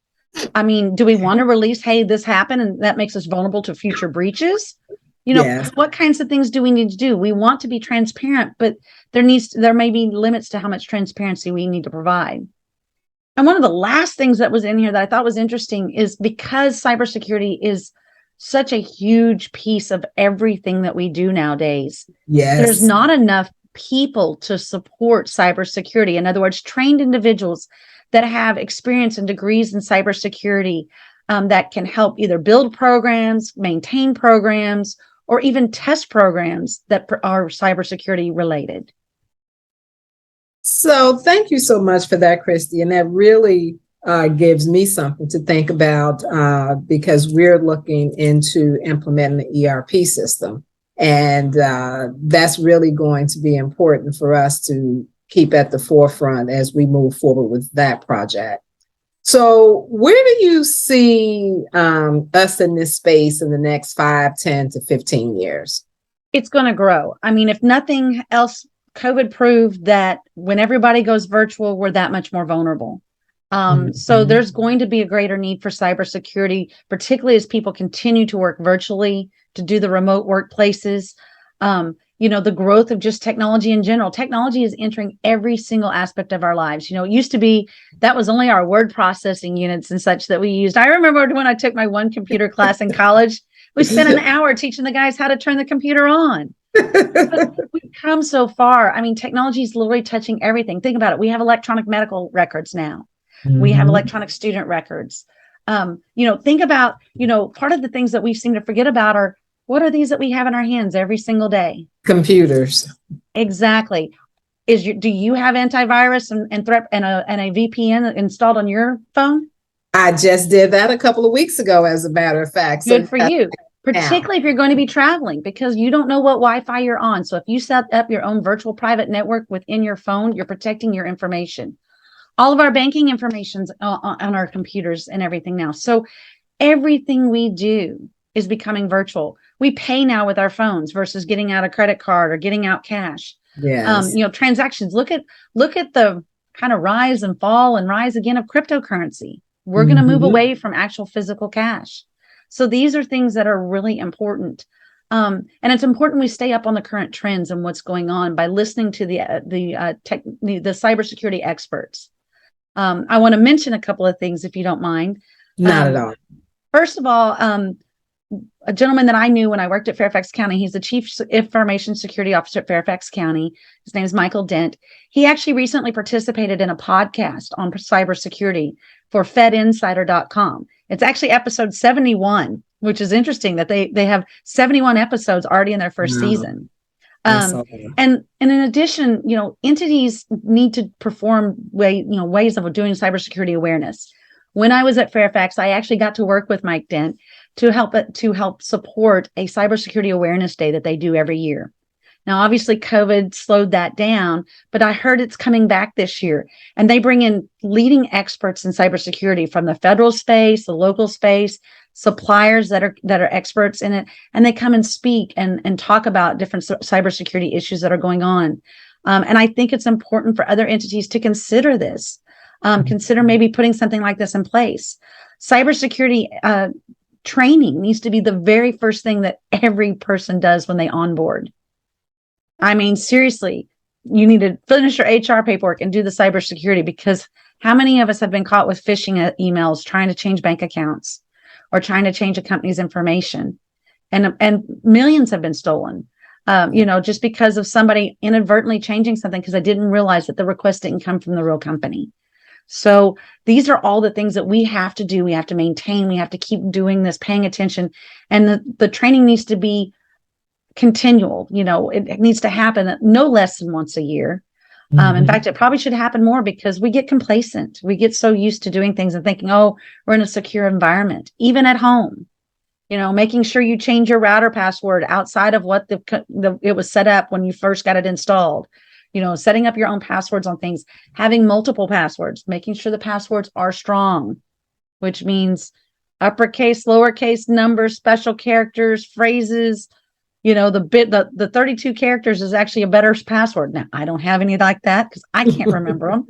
J: I mean, do we want to release, hey, this happened and that makes us vulnerable to future breaches?
I: Yes.
J: What kinds of things do we need to do? We want to be transparent, but there may be limits to how much transparency we need to provide. And one of the last things that was in here that I thought was interesting is because cybersecurity is such a huge piece of everything that we do nowadays,
I: Yes.
J: there's not enough people to support cybersecurity. In other words, trained individuals that have experience and degrees in cybersecurity that can help either build programs, maintain programs, or even test programs that are cybersecurity related.
I: So thank you so much for that, Christy. And that really gives me something to think about because we're looking into implementing the ERP system. And that's really going to be important for us to keep at the forefront as we move forward with that project. So where do you see us in this space in the next 5, 10 to 15 years?
J: It's going to grow. I mean, if nothing else, COVID proved that when everybody goes virtual, we're that much more vulnerable. So there's going to be a greater need for cybersecurity, particularly as people continue to work virtually, to do the remote workplaces. The growth of just technology in general. Technology is entering every single aspect of our lives. It used to be that was only our word processing units and such that we used. I remember when I took my one computer class in college, we spent an hour teaching the guys how to turn the computer on. But we've come so far. I mean, technology is literally touching everything. Think about it. We have electronic medical records now. We have electronic student records. Think about, part of the things that we seem to forget about are what are these that we have in our hands every single day?
I: Computers.
J: Exactly. Do you have antivirus and threat and a VPN installed on your phone?
I: I just did that a couple of weeks ago, as a matter of fact.
J: Good for you. Particularly if you're going to be traveling, because you don't know what Wi-Fi you're on. So if you set up your own virtual private network within your phone, you're protecting your information. All of our banking information's on our computers and everything now. So everything we do is becoming virtual. We pay now with our phones versus getting out a credit card or getting out cash.
I: Yes.
J: Transactions. Look at the kind of rise and fall and rise again of cryptocurrency. We're going to move away from actual physical cash. So these are things that are really important. And it's important we stay up on the current trends and what's going on by listening to the cybersecurity experts. I want to mention a couple of things, if you don't mind.
I: Not at all.
J: First of all, a gentleman that I knew when I worked at Fairfax County, he's the Chief Information Security Officer at Fairfax County. His name is Michael Dent. He actually recently participated in a podcast on cybersecurity for FedInsider.com. It's actually episode 71, which is interesting that they have 71 episodes already in their first season. And in addition, entities need to perform ways of doing cybersecurity awareness. When I was at Fairfax, I actually got to work with Mike Dent to help support a cybersecurity awareness day that they do every year. Now, obviously, COVID slowed that down, but I heard it's coming back this year. And they bring in leading experts in cybersecurity from the federal space, the local space, suppliers that are experts in it, and they come and speak and talk about different cybersecurity issues that are going on. And I think it's important for other entities to consider this. Consider maybe putting something like this in place. Cybersecurity training needs to be the very first thing that every person does when they onboard. I mean, seriously, you need to finish your HR paperwork and do the cybersecurity, because how many of us have been caught with phishing emails trying to change bank accounts or trying to change a company's information, and millions have been stolen, just because of somebody inadvertently changing something because they didn't realize that the request didn't come from the real company. So these are all the things that we have to do. We have to maintain. We have to keep doing this, paying attention, and the training needs to be continual. It needs to happen no less than once a year. In fact, it probably should happen more because we get complacent. We get so used to doing things and thinking, oh, we're in a secure environment, even at home. Making sure you change your router password outside of what it was set up when you first got it installed. Setting up your own passwords on things, having multiple passwords, making sure the passwords are strong, which means uppercase, lowercase numbers, special characters, phrases. The 32 characters is actually a better password. Now, I don't have any like that because I can't remember them.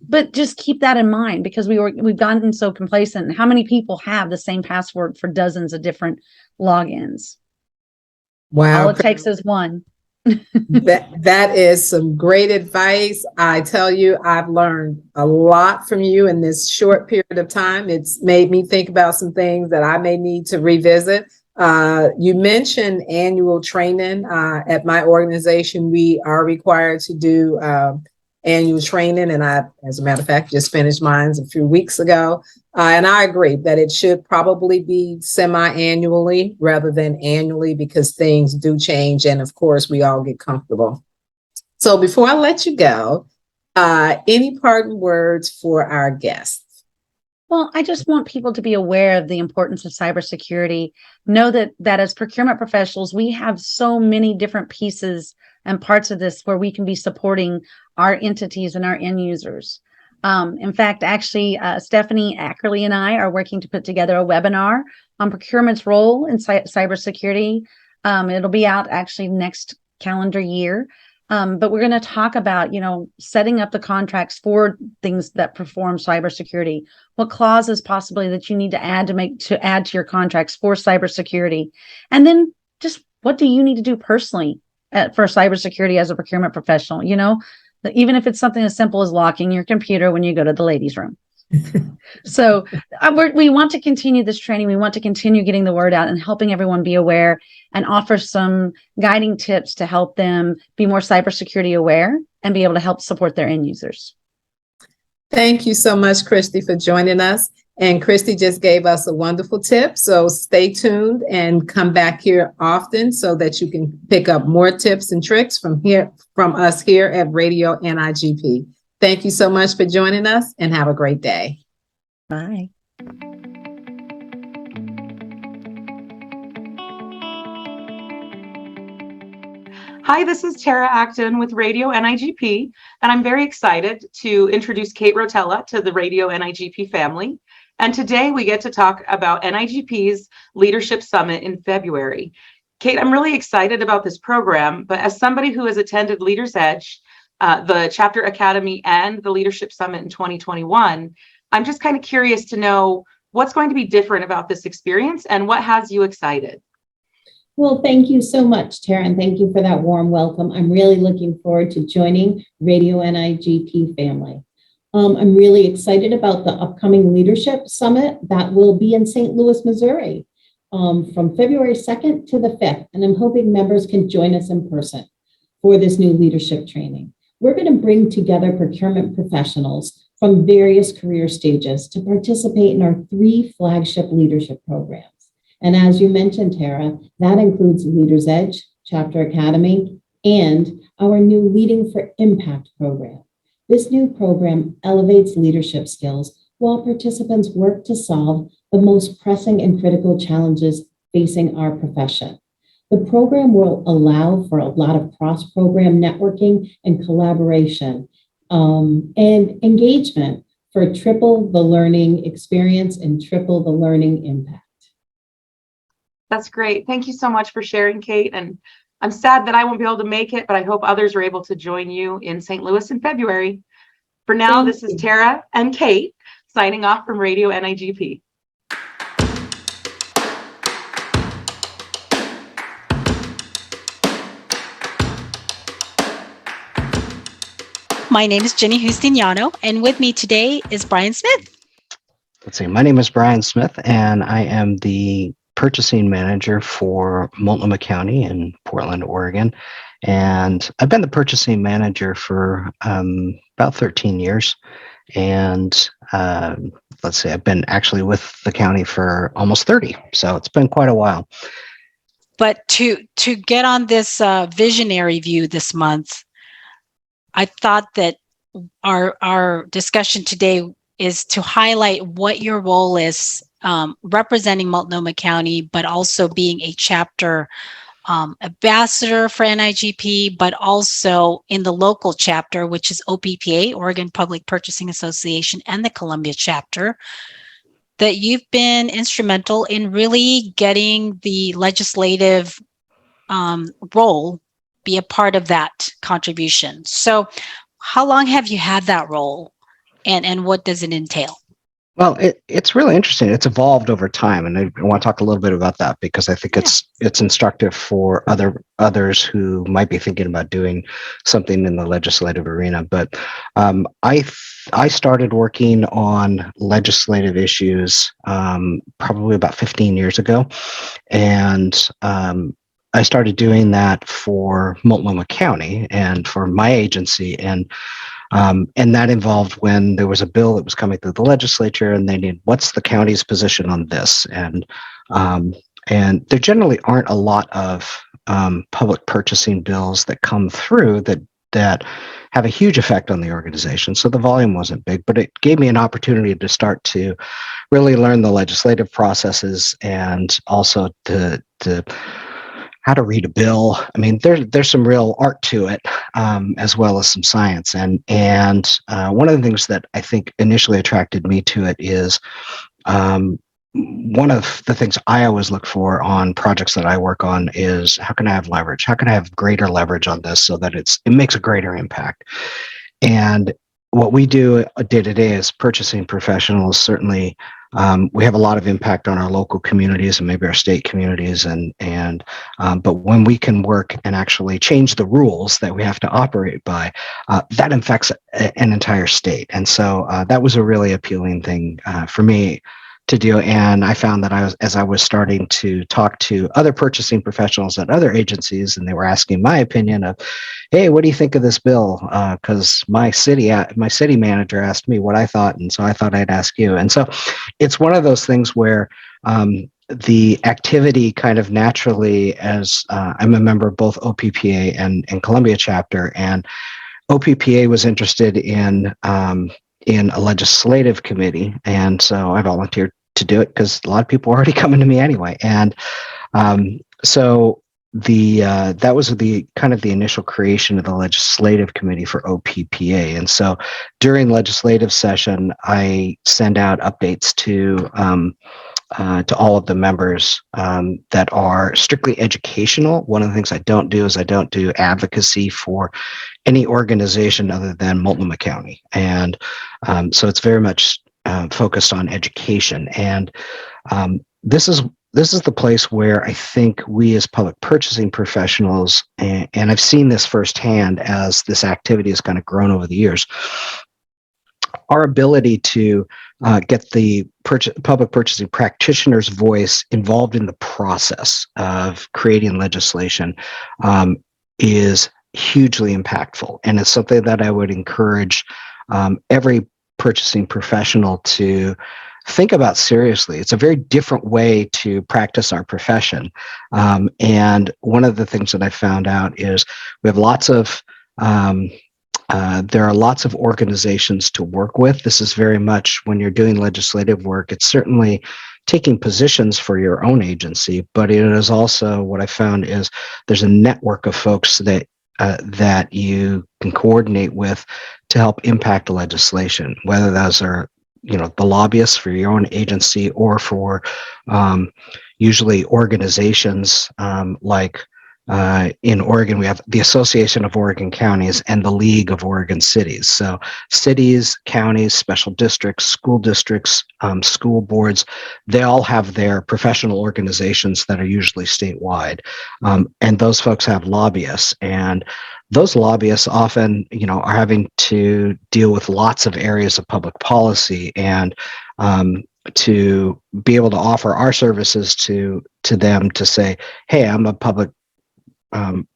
J: But just keep that in mind because we've gotten so complacent. How many people have the same password for dozens of different logins?
I: Wow.
J: All it takes is one.
I: That is some great advice. I tell you, I've learned a lot from you in this short period of time. It's made me think about some things that I may need to revisit. You mentioned annual training. At my organization, we are required to do annual training, and I, as a matter of fact, just finished mine a few weeks ago. And I agree that it should probably be semi-annually rather than annually because things do change, and of course, we all get comfortable. So before I let you go, any parting words for our guests?
J: Well, I just want people to be aware of the importance of cybersecurity. Know that as procurement professionals, we have so many different pieces and parts of this where we can be supporting our entities and our end users. In fact, actually, Stephanie Ackerley and I are working to put together a webinar on procurement's role in cybersecurity. It'll be out actually next calendar year. But we're going to talk about, setting up the contracts for things that perform cybersecurity. What clauses possibly that you need to add to your contracts for cybersecurity, and then just what do you need to do personally for cybersecurity as a procurement professional? Even if it's something as simple as locking your computer when you go to the ladies' room. So we want to continue this training. We want to continue getting the word out and helping everyone be aware and offer some guiding tips to help them be more cybersecurity aware and be able to help support their end users.
I: Thank you so much, Christy, for joining us. And Christy just gave us a wonderful tip. So stay tuned and come back here often so that you can pick up more tips and tricks from us here at Radio NIGP. Thank you so much for joining us and have a great day.
J: Bye.
B: Hi, this is Tara Acton with Radio NIGP, and I'm very excited to introduce Kate Rotella to the Radio NIGP family. And today we get to talk about NIGP's Leadership Summit in February. Kate, I'm really excited about this program, but as somebody who has attended Leaders Edge, the Chapter Academy and the Leadership Summit in 2021, I'm just kind of curious to know what's going to be different about this experience and what has you excited?
K: Well, thank you so much, Tara, and thank you for that warm welcome. I'm really looking forward to joining Radio NIGP family. I'm really excited about the upcoming Leadership Summit that will be in St. Louis, Missouri, from February 2nd to the 5th, and I'm hoping members can join us in person for this new leadership training. We're going to bring together procurement professionals from various career stages to participate in our 3 flagship leadership programs. And as you mentioned, Tara, that includes Leaders Edge, Chapter Academy, and our new Leading for Impact program. This new program elevates leadership skills while participants work to solve the most pressing and critical challenges facing our profession. The program will allow for a lot of cross-program networking and collaboration and engagement for triple the learning experience and triple the learning impact.
B: That's great. Thank you so much for sharing, Kate. And I'm sad that I won't be able to make it, but I hope others are able to join you in St. Louis in February. For now, this is Tara and Kate signing off from Radio NIGP.
L: My name is Jenny Justiniano, and with me today is Brian Smith.
M: Let's see, my name is Brian Smith, and I am the purchasing manager for Multnomah County in Portland, Oregon. And I've been the purchasing manager for about 13 years. And let's see, I've been actually with the county for almost 30. So it's been quite a while.
L: But to get on this visionary view this month, I thought that our discussion today is to highlight what your role is representing Multnomah County, but also being a chapter ambassador for NIGP, but also in the local chapter, which is OPPA, Oregon Public Purchasing Association, and the Columbia chapter, that you've been instrumental in really getting the legislative role be a part of that contribution. So how long have you had that role? and what does it entail?
M: Well, it's really interesting. It's evolved over time, and I want to talk a little bit about that because I think it's instructive for others who might be thinking about doing something in the legislative arena. But I started working on legislative issues probably about 15 years ago, and I started doing that for Multnomah County and for my agency, and that involved when there was a bill that was coming through the legislature, and they needed, what's the county's position on this? And there generally aren't a lot of public purchasing bills that come through that have a huge effect on the organization. So the volume wasn't big, but it gave me an opportunity to start to really learn the legislative processes and also to how to read a bill. I mean, there's some real art to it, as well as some science. And one of the things that I think initially attracted me to it is one of the things I always look for on projects that I work on is how can I have leverage? How can I have greater leverage on this so that it makes a greater impact? And what we do day to day as purchasing professionals, certainly we have a lot of impact on our local communities and maybe our state communities, but when we can work and actually change the rules that we have to operate by, that affects an entire state. And so that was a really appealing thing for me to do. And I found that as I was starting to talk to other purchasing professionals at other agencies, and they were asking my opinion of, hey, what do you think of this bill? Because my city manager asked me what I thought, and so I thought I'd ask you. And so it's one of those things where the activity kind of naturally, as I'm a member of both OPPA and Columbia chapter, and OPPA was interested in a legislative committee, and so I volunteered to do it because a lot of people were already coming to me anyway. And so that was the kind of the initial creation of the legislative committee for OPPA. And so during legislative session, I send out updates to all of the members that are strictly educational. One of the things I don't do is I don't do advocacy for any organization other than Multnomah County. And so it's very much focused on education. And this is the place where I think we as public purchasing professionals, and I've seen this firsthand as this activity has kind of grown over the years, our ability to get the public purchasing practitioner's voice involved in the process of creating legislation is hugely impactful. And it's something that I would encourage every purchasing professional to think about seriously. It's a very different way to practice our profession. And one of the things that I found out is we have there are lots of organizations to work with. This is very much when you're doing legislative work, it's certainly taking positions for your own agency, but it is also what I found is there's a network of folks that you can coordinate with to help impact the legislation, whether those are the lobbyists for your own agency or for usually organizations like in Oregon, we have the Association of Oregon Counties and the League of Oregon Cities. So cities, counties, special districts, school boards, they all have their professional organizations that are usually statewide. And those folks have lobbyists. And those lobbyists often, are having to deal with lots of areas of public policy, and to be able to offer our services to them to say, hey, I'm a public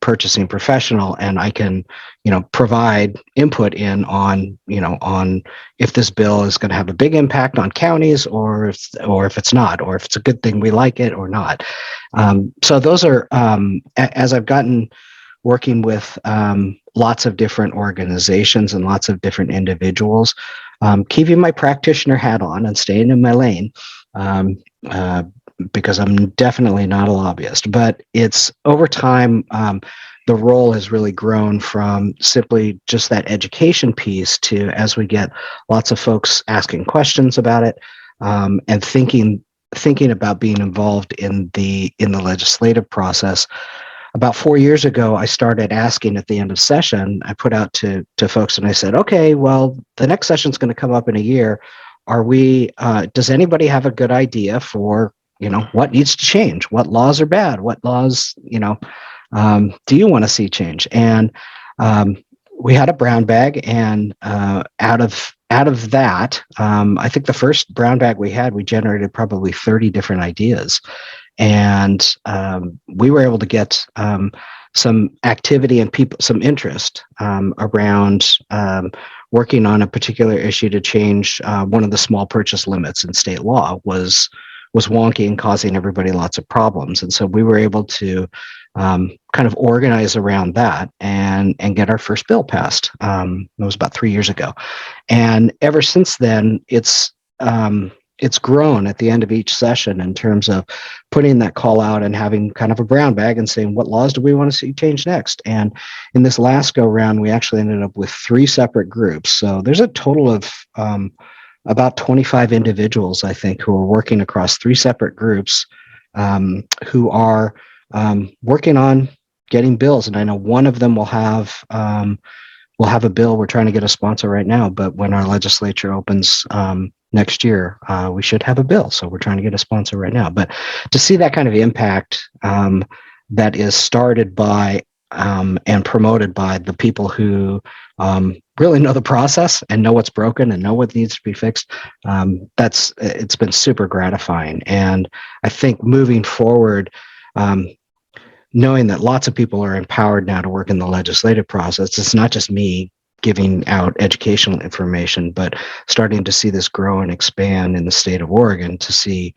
M: purchasing professional, and I can, provide input on if this bill is going to have a big impact on counties, or if it's not, or if it's a good thing we like it or not. So those are as I've gotten working with lots of different organizations and lots of different individuals, keeping my practitioner hat on and staying in my lane. Because I'm definitely not a lobbyist, but it's over time, the role has really grown from simply just that education piece to, as we get lots of folks asking questions about it, and thinking about being involved in the legislative process, about 4 years ago, I started asking at the end of session, I put out to folks and I said, okay, well, the next session is going to come up in a year. Does anybody have a good idea for, what needs to change? What laws are bad? What laws, do you want to see change? And we had a brown bag, and out of that, I think the first brown bag we had, we generated probably 30 different ideas. And we were able to get some activity and some interest around working on a particular issue to change one of the small purchase limits in state law was wonky and causing everybody lots of problems. And so we were able to kind of organize around that and get our first bill passed. It was about 3 years ago. And ever since then, it's grown at the end of each session in terms of putting that call out and having kind of a brown bag and saying, what laws do we want to see change next? And in this last go round, we actually ended up with 3 separate groups. So there's a total of about 25 individuals, I think, who are working across 3 separate groups who are working on getting bills. And I know one of them will have a bill. We're trying to get a sponsor right now, but when our legislature opens next year, we should have a bill. So we're trying to get a sponsor right now. But to see that kind of impact that is started by and promoted by the people who really know the process and know what's broken and know what needs to be fixed, it's been super gratifying. And I think moving forward, knowing that lots of people are empowered now to work in the legislative process, it's not just me giving out educational information, but starting to see this grow and expand in the state of Oregon, to see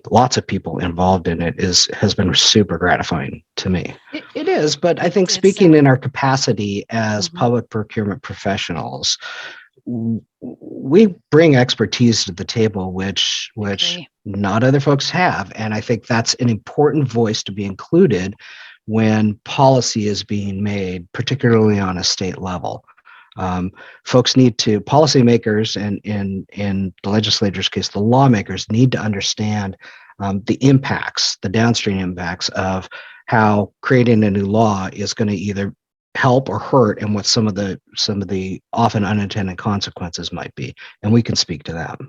M: lots of people involved in it has been super gratifying to me. It is, but I think speaking in our capacity as public procurement professionals, we bring expertise to the table, which not other folks have. And I think that's an important voice to be included when policy is being made, particularly on a state level. Policymakers and in the legislature's case, the lawmakers need to understand the downstream impacts of how creating a new law is going to either help or hurt, and what some of the often unintended consequences might be. And we can speak to that.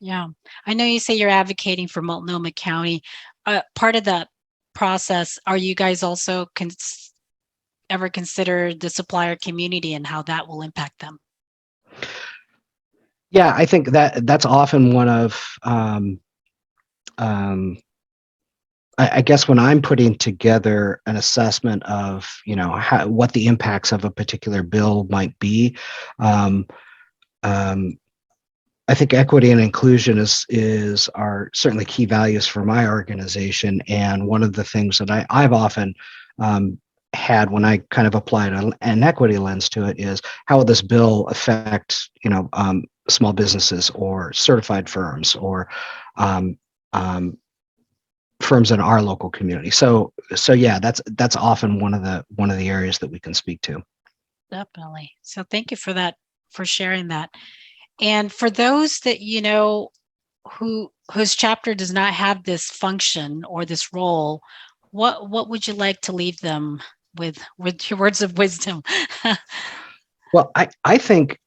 L: Yeah. I know you say you're advocating for Multnomah County. Part of that process, are you guys also ever consider the supplier community and how that will impact them?
M: Yeah, I think that's often one of, I guess when I'm putting together an assessment of, what the impacts of a particular bill might be, I think equity and inclusion are certainly key values for my organization. And one of the things that I've often had when I kind of applied an equity lens to it is, how will this bill affect, small businesses or certified firms or firms in our local community. So yeah, that's often one of the areas that we can speak to.
L: Definitely. So thank you for that, for sharing that. And for those that whose chapter does not have this function or this role, what would you like to leave them with your words of wisdom?
M: Well, I think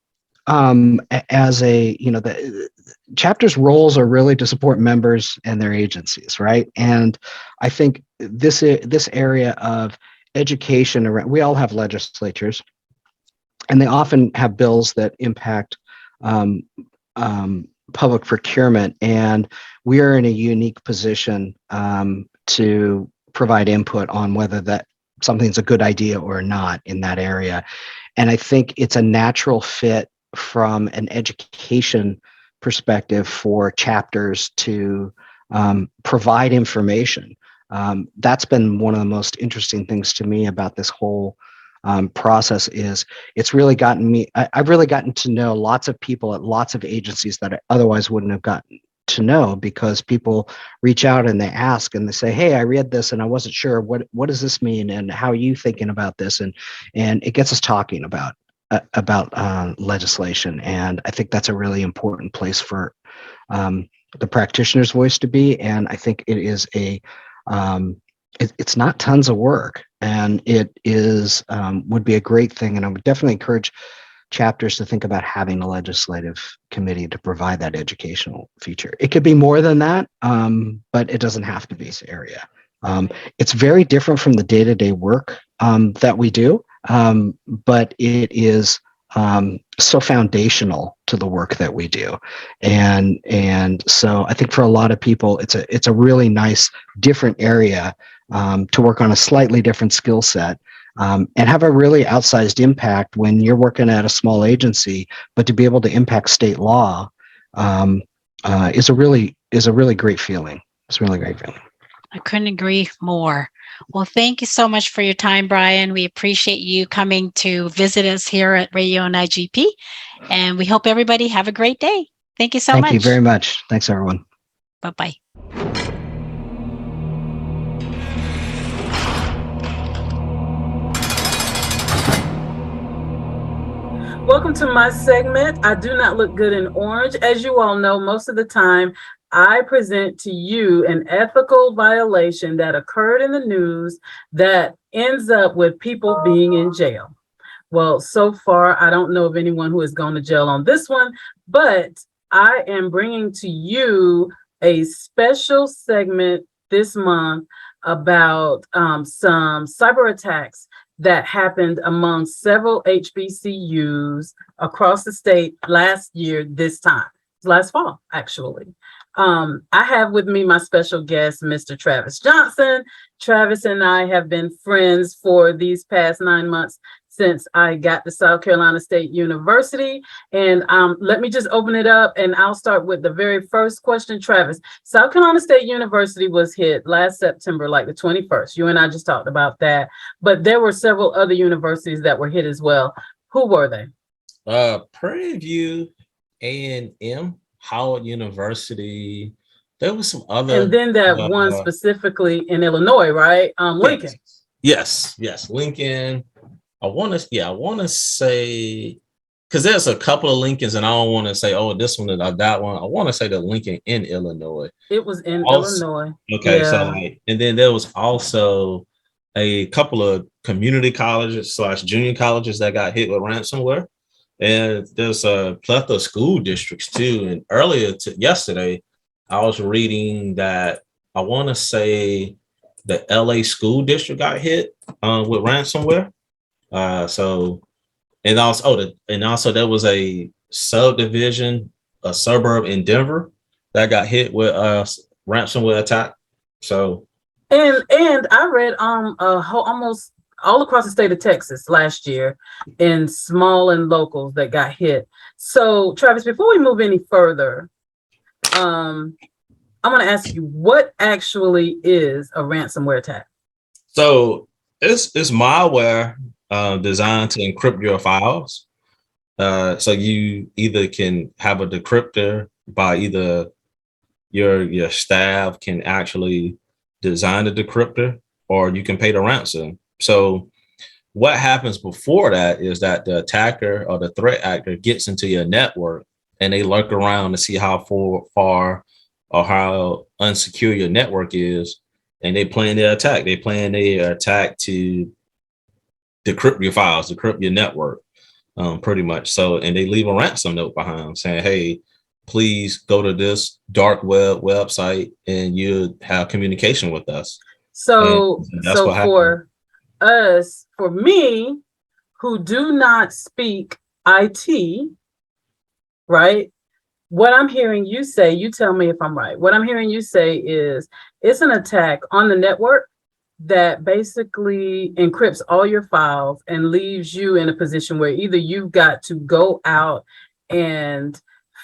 M: as the chapter's roles are really to support members and their agencies, right? And I think this area of education around, we all have legislatures, and they often have bills that impact public procurement, and we are in a unique position to provide input on whether that something's a good idea or not in that area. And I think it's a natural fit from an education perspective for chapters to provide information. That's been one of the most interesting things to me about this whole process. Is it's really gotten me, I've really gotten to know lots of people at lots of agencies that I otherwise wouldn't have gotten to know, because people reach out and they ask and they say, hey, I read this and I wasn't sure, what does this mean, and how are you thinking about this? And it gets us talking about legislation. And I think that's a really important place for the practitioner's voice to be. And I think it is it's not tons of work, and it is would be a great thing. And I would definitely encourage chapters to think about having a legislative committee to provide that educational feature. It could be more than that, but it doesn't have to be this area. It's very different from the day-to-day work that we do, but it is so foundational to the work that we do, and so I think for a lot of people, it's a really nice different area to work on a slightly different skill set. And have a really outsized impact when you're working at a small agency, but to be able to impact state law is a really great feeling. It's a really great feeling.
L: I couldn't agree more. Well, thank you so much for your time, Brian. We appreciate you coming to visit us here at Radio NIGP, and we hope everybody have a great day. Thank you so much.
M: Thank you very much. Thanks, everyone.
L: Bye-bye.
N: Welcome to my segment, I Do Not Look Good in Orange. As you all know, most of the time, I present to you an ethical violation that occurred in the news that ends up with people being in jail. Well, so far, I don't know of anyone who has gone to jail on this one, but I am bringing to you a special segment this month about some cyber attacks that happened among several HBCUs across the state last year, last fall, actually. I have with me my special guest, Mr. Travis Johnson. Travis and I have been friends for these past 9 months since I got to South Carolina State University. And let me just open it up, and I'll start with the very first question. Travis, South Carolina State University was hit last September, like the 21st. You and I just talked about that, but there were several other universities that were hit as well. Who were they?
O: Prairie View, A&M, Howard University. There was some other.
N: And then that one specifically in Illinois, right? Lincoln.
O: Yes, Lincoln. I want to say, because there's a couple of Lincolns, and I don't want to say, oh, this one or that one. I want to say the Lincoln in Illinois.
N: It was in Illinois.
O: Okay,
N: yeah.
O: so and then there was also a couple of community colleges / junior colleges that got hit with ransomware, and there's a plethora of school districts too. And earlier yesterday, I was reading that I want to say the LA school district got hit with ransomware. Also there was a subdivision, a suburb in Denver that got hit with a ransomware attack. So,
N: and I read almost all across the state of Texas last year in small and locals that got hit. So, Travis, before we move any further, I'm going to ask you, what actually is a ransomware attack?
O: So it's malware designed to encrypt your files. So you either can have a decryptor by either your staff can actually design a decryptor, or you can pay the ransom. So what happens before that is that the attacker or the threat actor gets into your network, and they lurk around to see how far or how unsecure your network is, and they plan their attack. They plan their attack to decrypt your files, decrypt your network, pretty much. So, and they leave a ransom note behind saying, hey, please go to this dark website and you'll have communication with us.
N: So for us, for me, who do not speak IT, right? What I'm hearing you say, you tell me if I'm right. What I'm hearing you say is it's an attack on the network that basically encrypts all your files and leaves you in a position where either you've got to go out and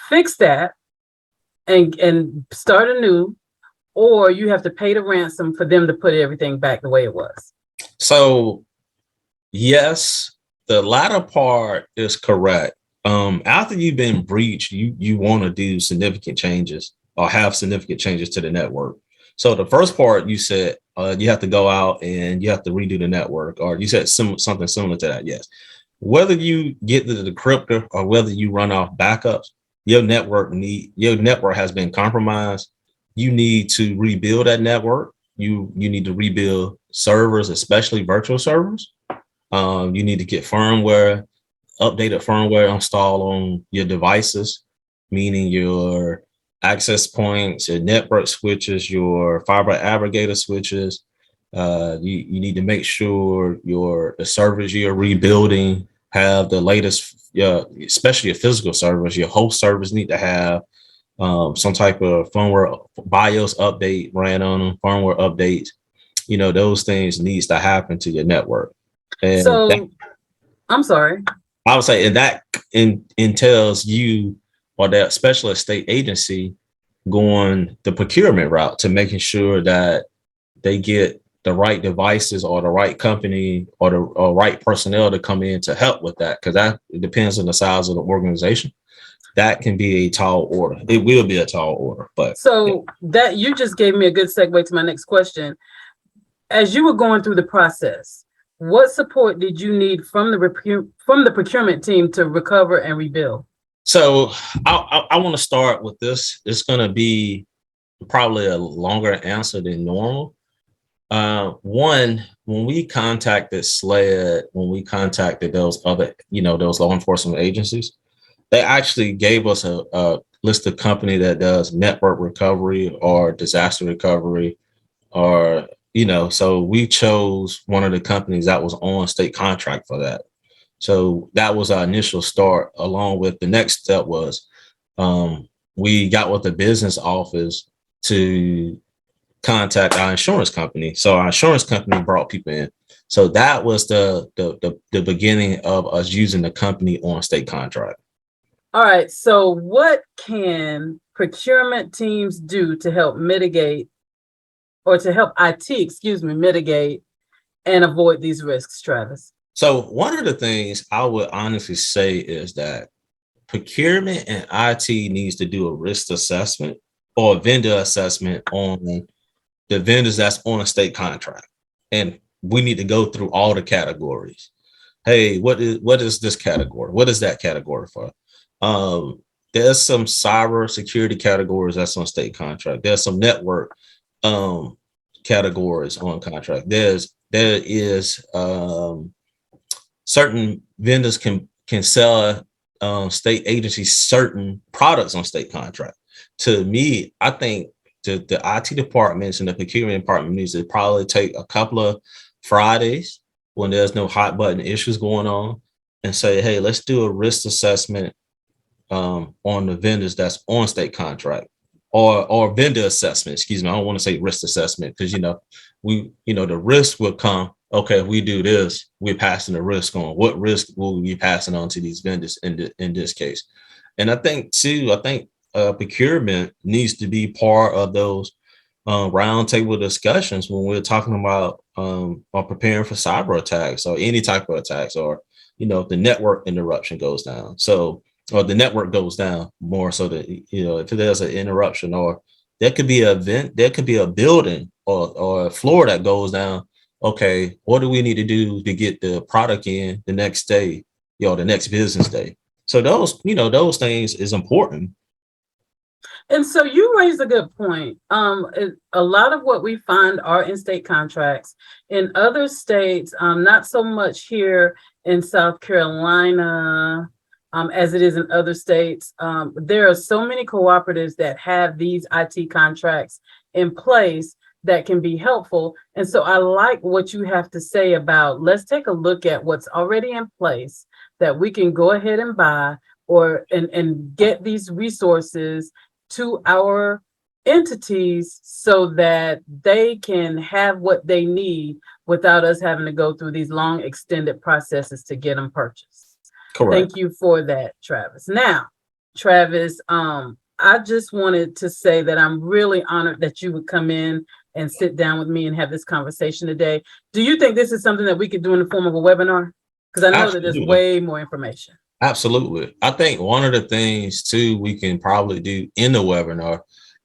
N: fix that and start anew, or you have to pay the ransom for them to put everything back the way it was.
O: So yes, the latter part is correct. After you've been breached, you want to do significant changes or have significant changes to the network. So the first part you said, you have to go out and you have to redo the network, or you said something similar to that. Yes. Whether you get the decryptor or whether you run off backups, your network has been compromised. You need to rebuild that network. you need to rebuild servers, especially virtual servers. You need to get updated firmware installed on your devices, meaning your access points, your network switches, your fiber aggregator switches. You need to make sure the servers you're rebuilding have the latest, especially your physical servers. Your host servers need to have some type of firmware BIOS update ran on them, firmware updates. Those things needs to happen to your network. And
N: So I'm sorry.
O: I would say, and that entails you or that specialist state agency going the procurement route to making sure that they get the right devices or the right company or the right personnel to come in to help with that, because that depends on the size of the organization. That can be a tall order. It will be a tall order. But
N: so that you just gave me a good segue to my next question. As you were going through the process, what support did you need from the procurement team to recover and rebuild?
O: So I want to start with this. It's going to be probably a longer answer than normal. One, when we contacted SLED, when we contacted those other, those law enforcement agencies, they actually gave us a list of company that does network recovery or disaster recovery, or so we chose one of the companies that was on state contract for that. So that was our initial start. Along with the next step was we got with the business office to contact our insurance company. So our insurance company brought people in. So that was the beginning of us using the company on state contract.
N: All right. So what can procurement teams do to help mitigate, or to help IT, mitigate and avoid these risks, Travis?
O: So one of the things I would honestly say is that procurement and IT needs to do a risk assessment or a vendor assessment on the vendors that's on a state contract. And we need to go through all the categories. Hey, what is this category? What is that category for? There's some cyber security categories that's on state contract. There's some network categories on contract. There is certain vendors can sell state agencies certain products on state contract. To me, I think the IT departments and the procurement department needs to probably take a couple of Fridays when there's no hot button issues going on and say, hey, let's do a risk assessment on the vendors that's on state contract, or vendor assessment. Excuse me. I don't want to say risk assessment because, the risk will come. Okay, if we do this, we're passing the risk on. What risk will we be passing on to these vendors in this case? And I think procurement needs to be part of those roundtable discussions when we're talking about or preparing for cyber attacks or any type of attacks, or if the network interruption goes down. So, or the network goes down more so that, if there's an interruption, or there could be an event, there could be a building or a floor that goes down. Okay, what do we need to do to get the product in the next day, the next business day? So those things is important.
N: And so you raised a good point. A lot of what we find are in state contracts. In other states, not so much here in South Carolina, as it is in other states. There are so many cooperatives that have these IT contracts in place that can be helpful. And so I like what you have to say about, let's take a look at what's already in place that we can go ahead and buy and get these resources to our entities so that they can have what they need without us having to go through these long extended processes to get them purchased.
O: Correct.
N: Thank you for that, Travis. Now, Travis, I just wanted to say that I'm really honored that you would come in and sit down with me and have this conversation today. Do you think this is something that we could do in the form of a webinar? Because I know that there's way more information.
O: Absolutely. I think one of the things too we can probably do in the webinar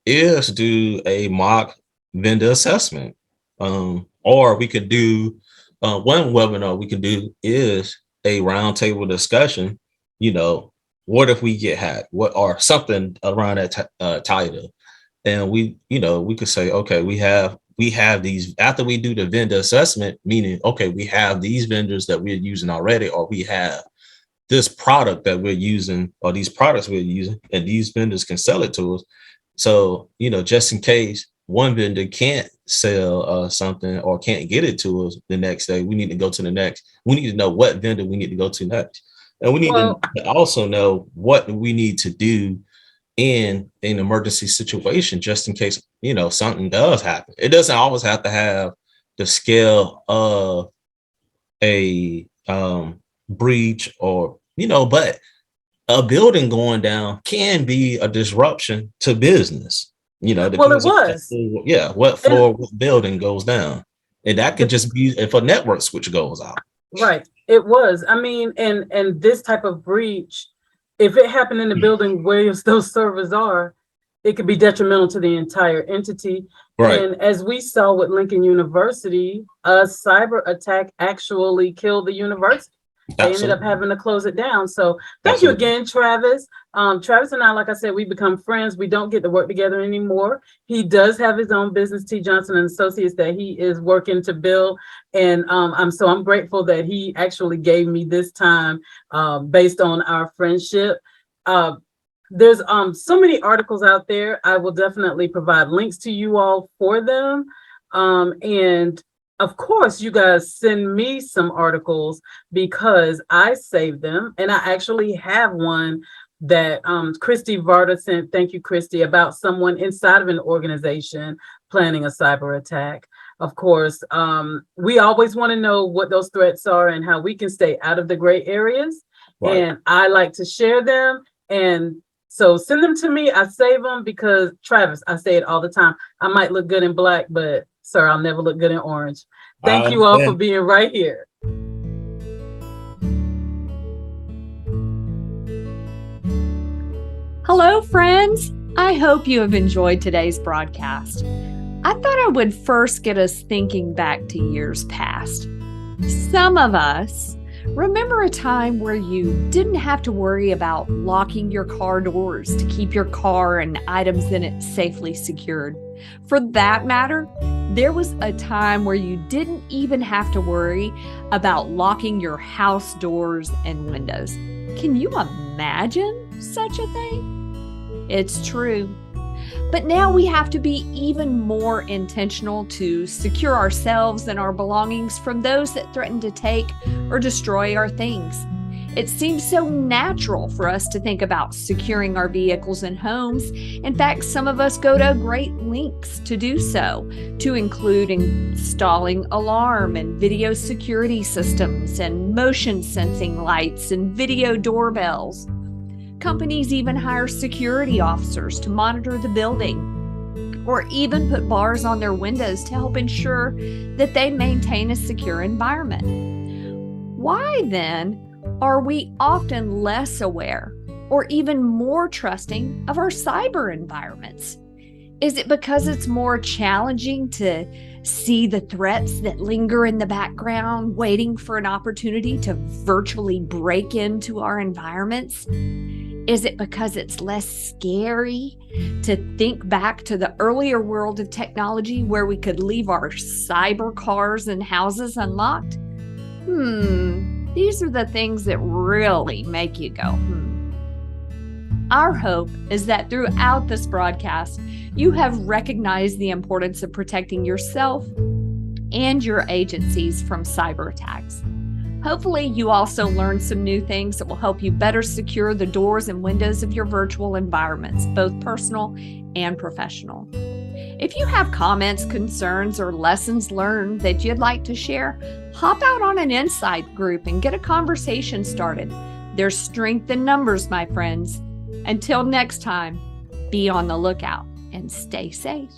O: is do a mock vendor assessment. Or we could do one webinar we can do is a roundtable discussion. What if we get hacked? What or something around that title? And we could say, okay, we have we have these, after we do the vendor assessment, meaning, okay, we have these vendors that we're using already, or we have this product that we're using, or these products we're using, and these vendors can sell it to us. So, just in case one vendor can't sell something or can't get it to us the next day, we need to go to the next. We need to know what vendor we need to go to next. And we need to also know what we need to do in an emergency situation, just in case, something does happen. It doesn't always have to have the scale of a breach or, but a building going down can be a disruption to business.
N: Well, it was.
O: What floor, what building goes down. And that could just be if a network switch goes out.
N: Right. It was. I mean, and this type of breach, if it happened in the building where those servers are, it could be detrimental to the entire entity.
O: Right.
N: And as we saw with Lincoln University, a cyber attack actually killed the university. They ended up having to close it down. So thank you again, Travis. Travis and I, like I said, we become friends. We don't get to work together anymore. He does have his own business, T. Johnson and Associates, that he is working to build. And I'm grateful that he actually gave me this time based on our friendship. There's so many articles out there. I will definitely provide links to you all for them. And of course, you guys send me some articles because I save them. And I actually have one that Christy Varda sent, thank you, Christy, about someone inside of an organization planning a cyber attack. Of course, we always want to know what those threats are and how we can stay out of the gray areas. Right. And I like to share them. And so send them to me. I save them because, Travis, I say it all the time. I might look good in black, but sir, I'll never look good in orange. Thank you all for being right here.
P: Hello, friends. I hope you have enjoyed today's broadcast. I thought I would first get us thinking back to years past. Some of us remember a time where you didn't have to worry about locking your car doors to keep your car and items in it safely secured. For that matter, there was a time where you didn't even have to worry about locking your house doors and windows. Can you imagine such a thing? It's true. But now we have to be even more intentional to secure ourselves and our belongings from those that threaten to take or destroy our things. It seems so natural for us to think about securing our vehicles and homes. In fact, some of us go to great lengths to do so, to include installing alarm and video security systems and motion sensing lights and video doorbells. Companies even hire security officers to monitor the building, or even put bars on their windows to help ensure that they maintain a secure environment. Why then are we often less aware or even more trusting of our cyber environments? Is it because it's more challenging to see the threats that linger in the background, waiting for an opportunity to virtually break into our environments? Is it because it's less scary to think back to the earlier world of technology where we could leave our cyber cars and houses unlocked? These are the things that really make you go, Our hope is that throughout this broadcast, you have recognized the importance of protecting yourself and your agencies from cyber attacks. Hopefully, you also learned some new things that will help you better secure the doors and windows of your virtual environments, both personal and professional. If you have comments, concerns, or lessons learned that you'd like to share, hop out on an Insight group and get a conversation started. There's strength in numbers, my friends. Until next time, be on the lookout and stay safe.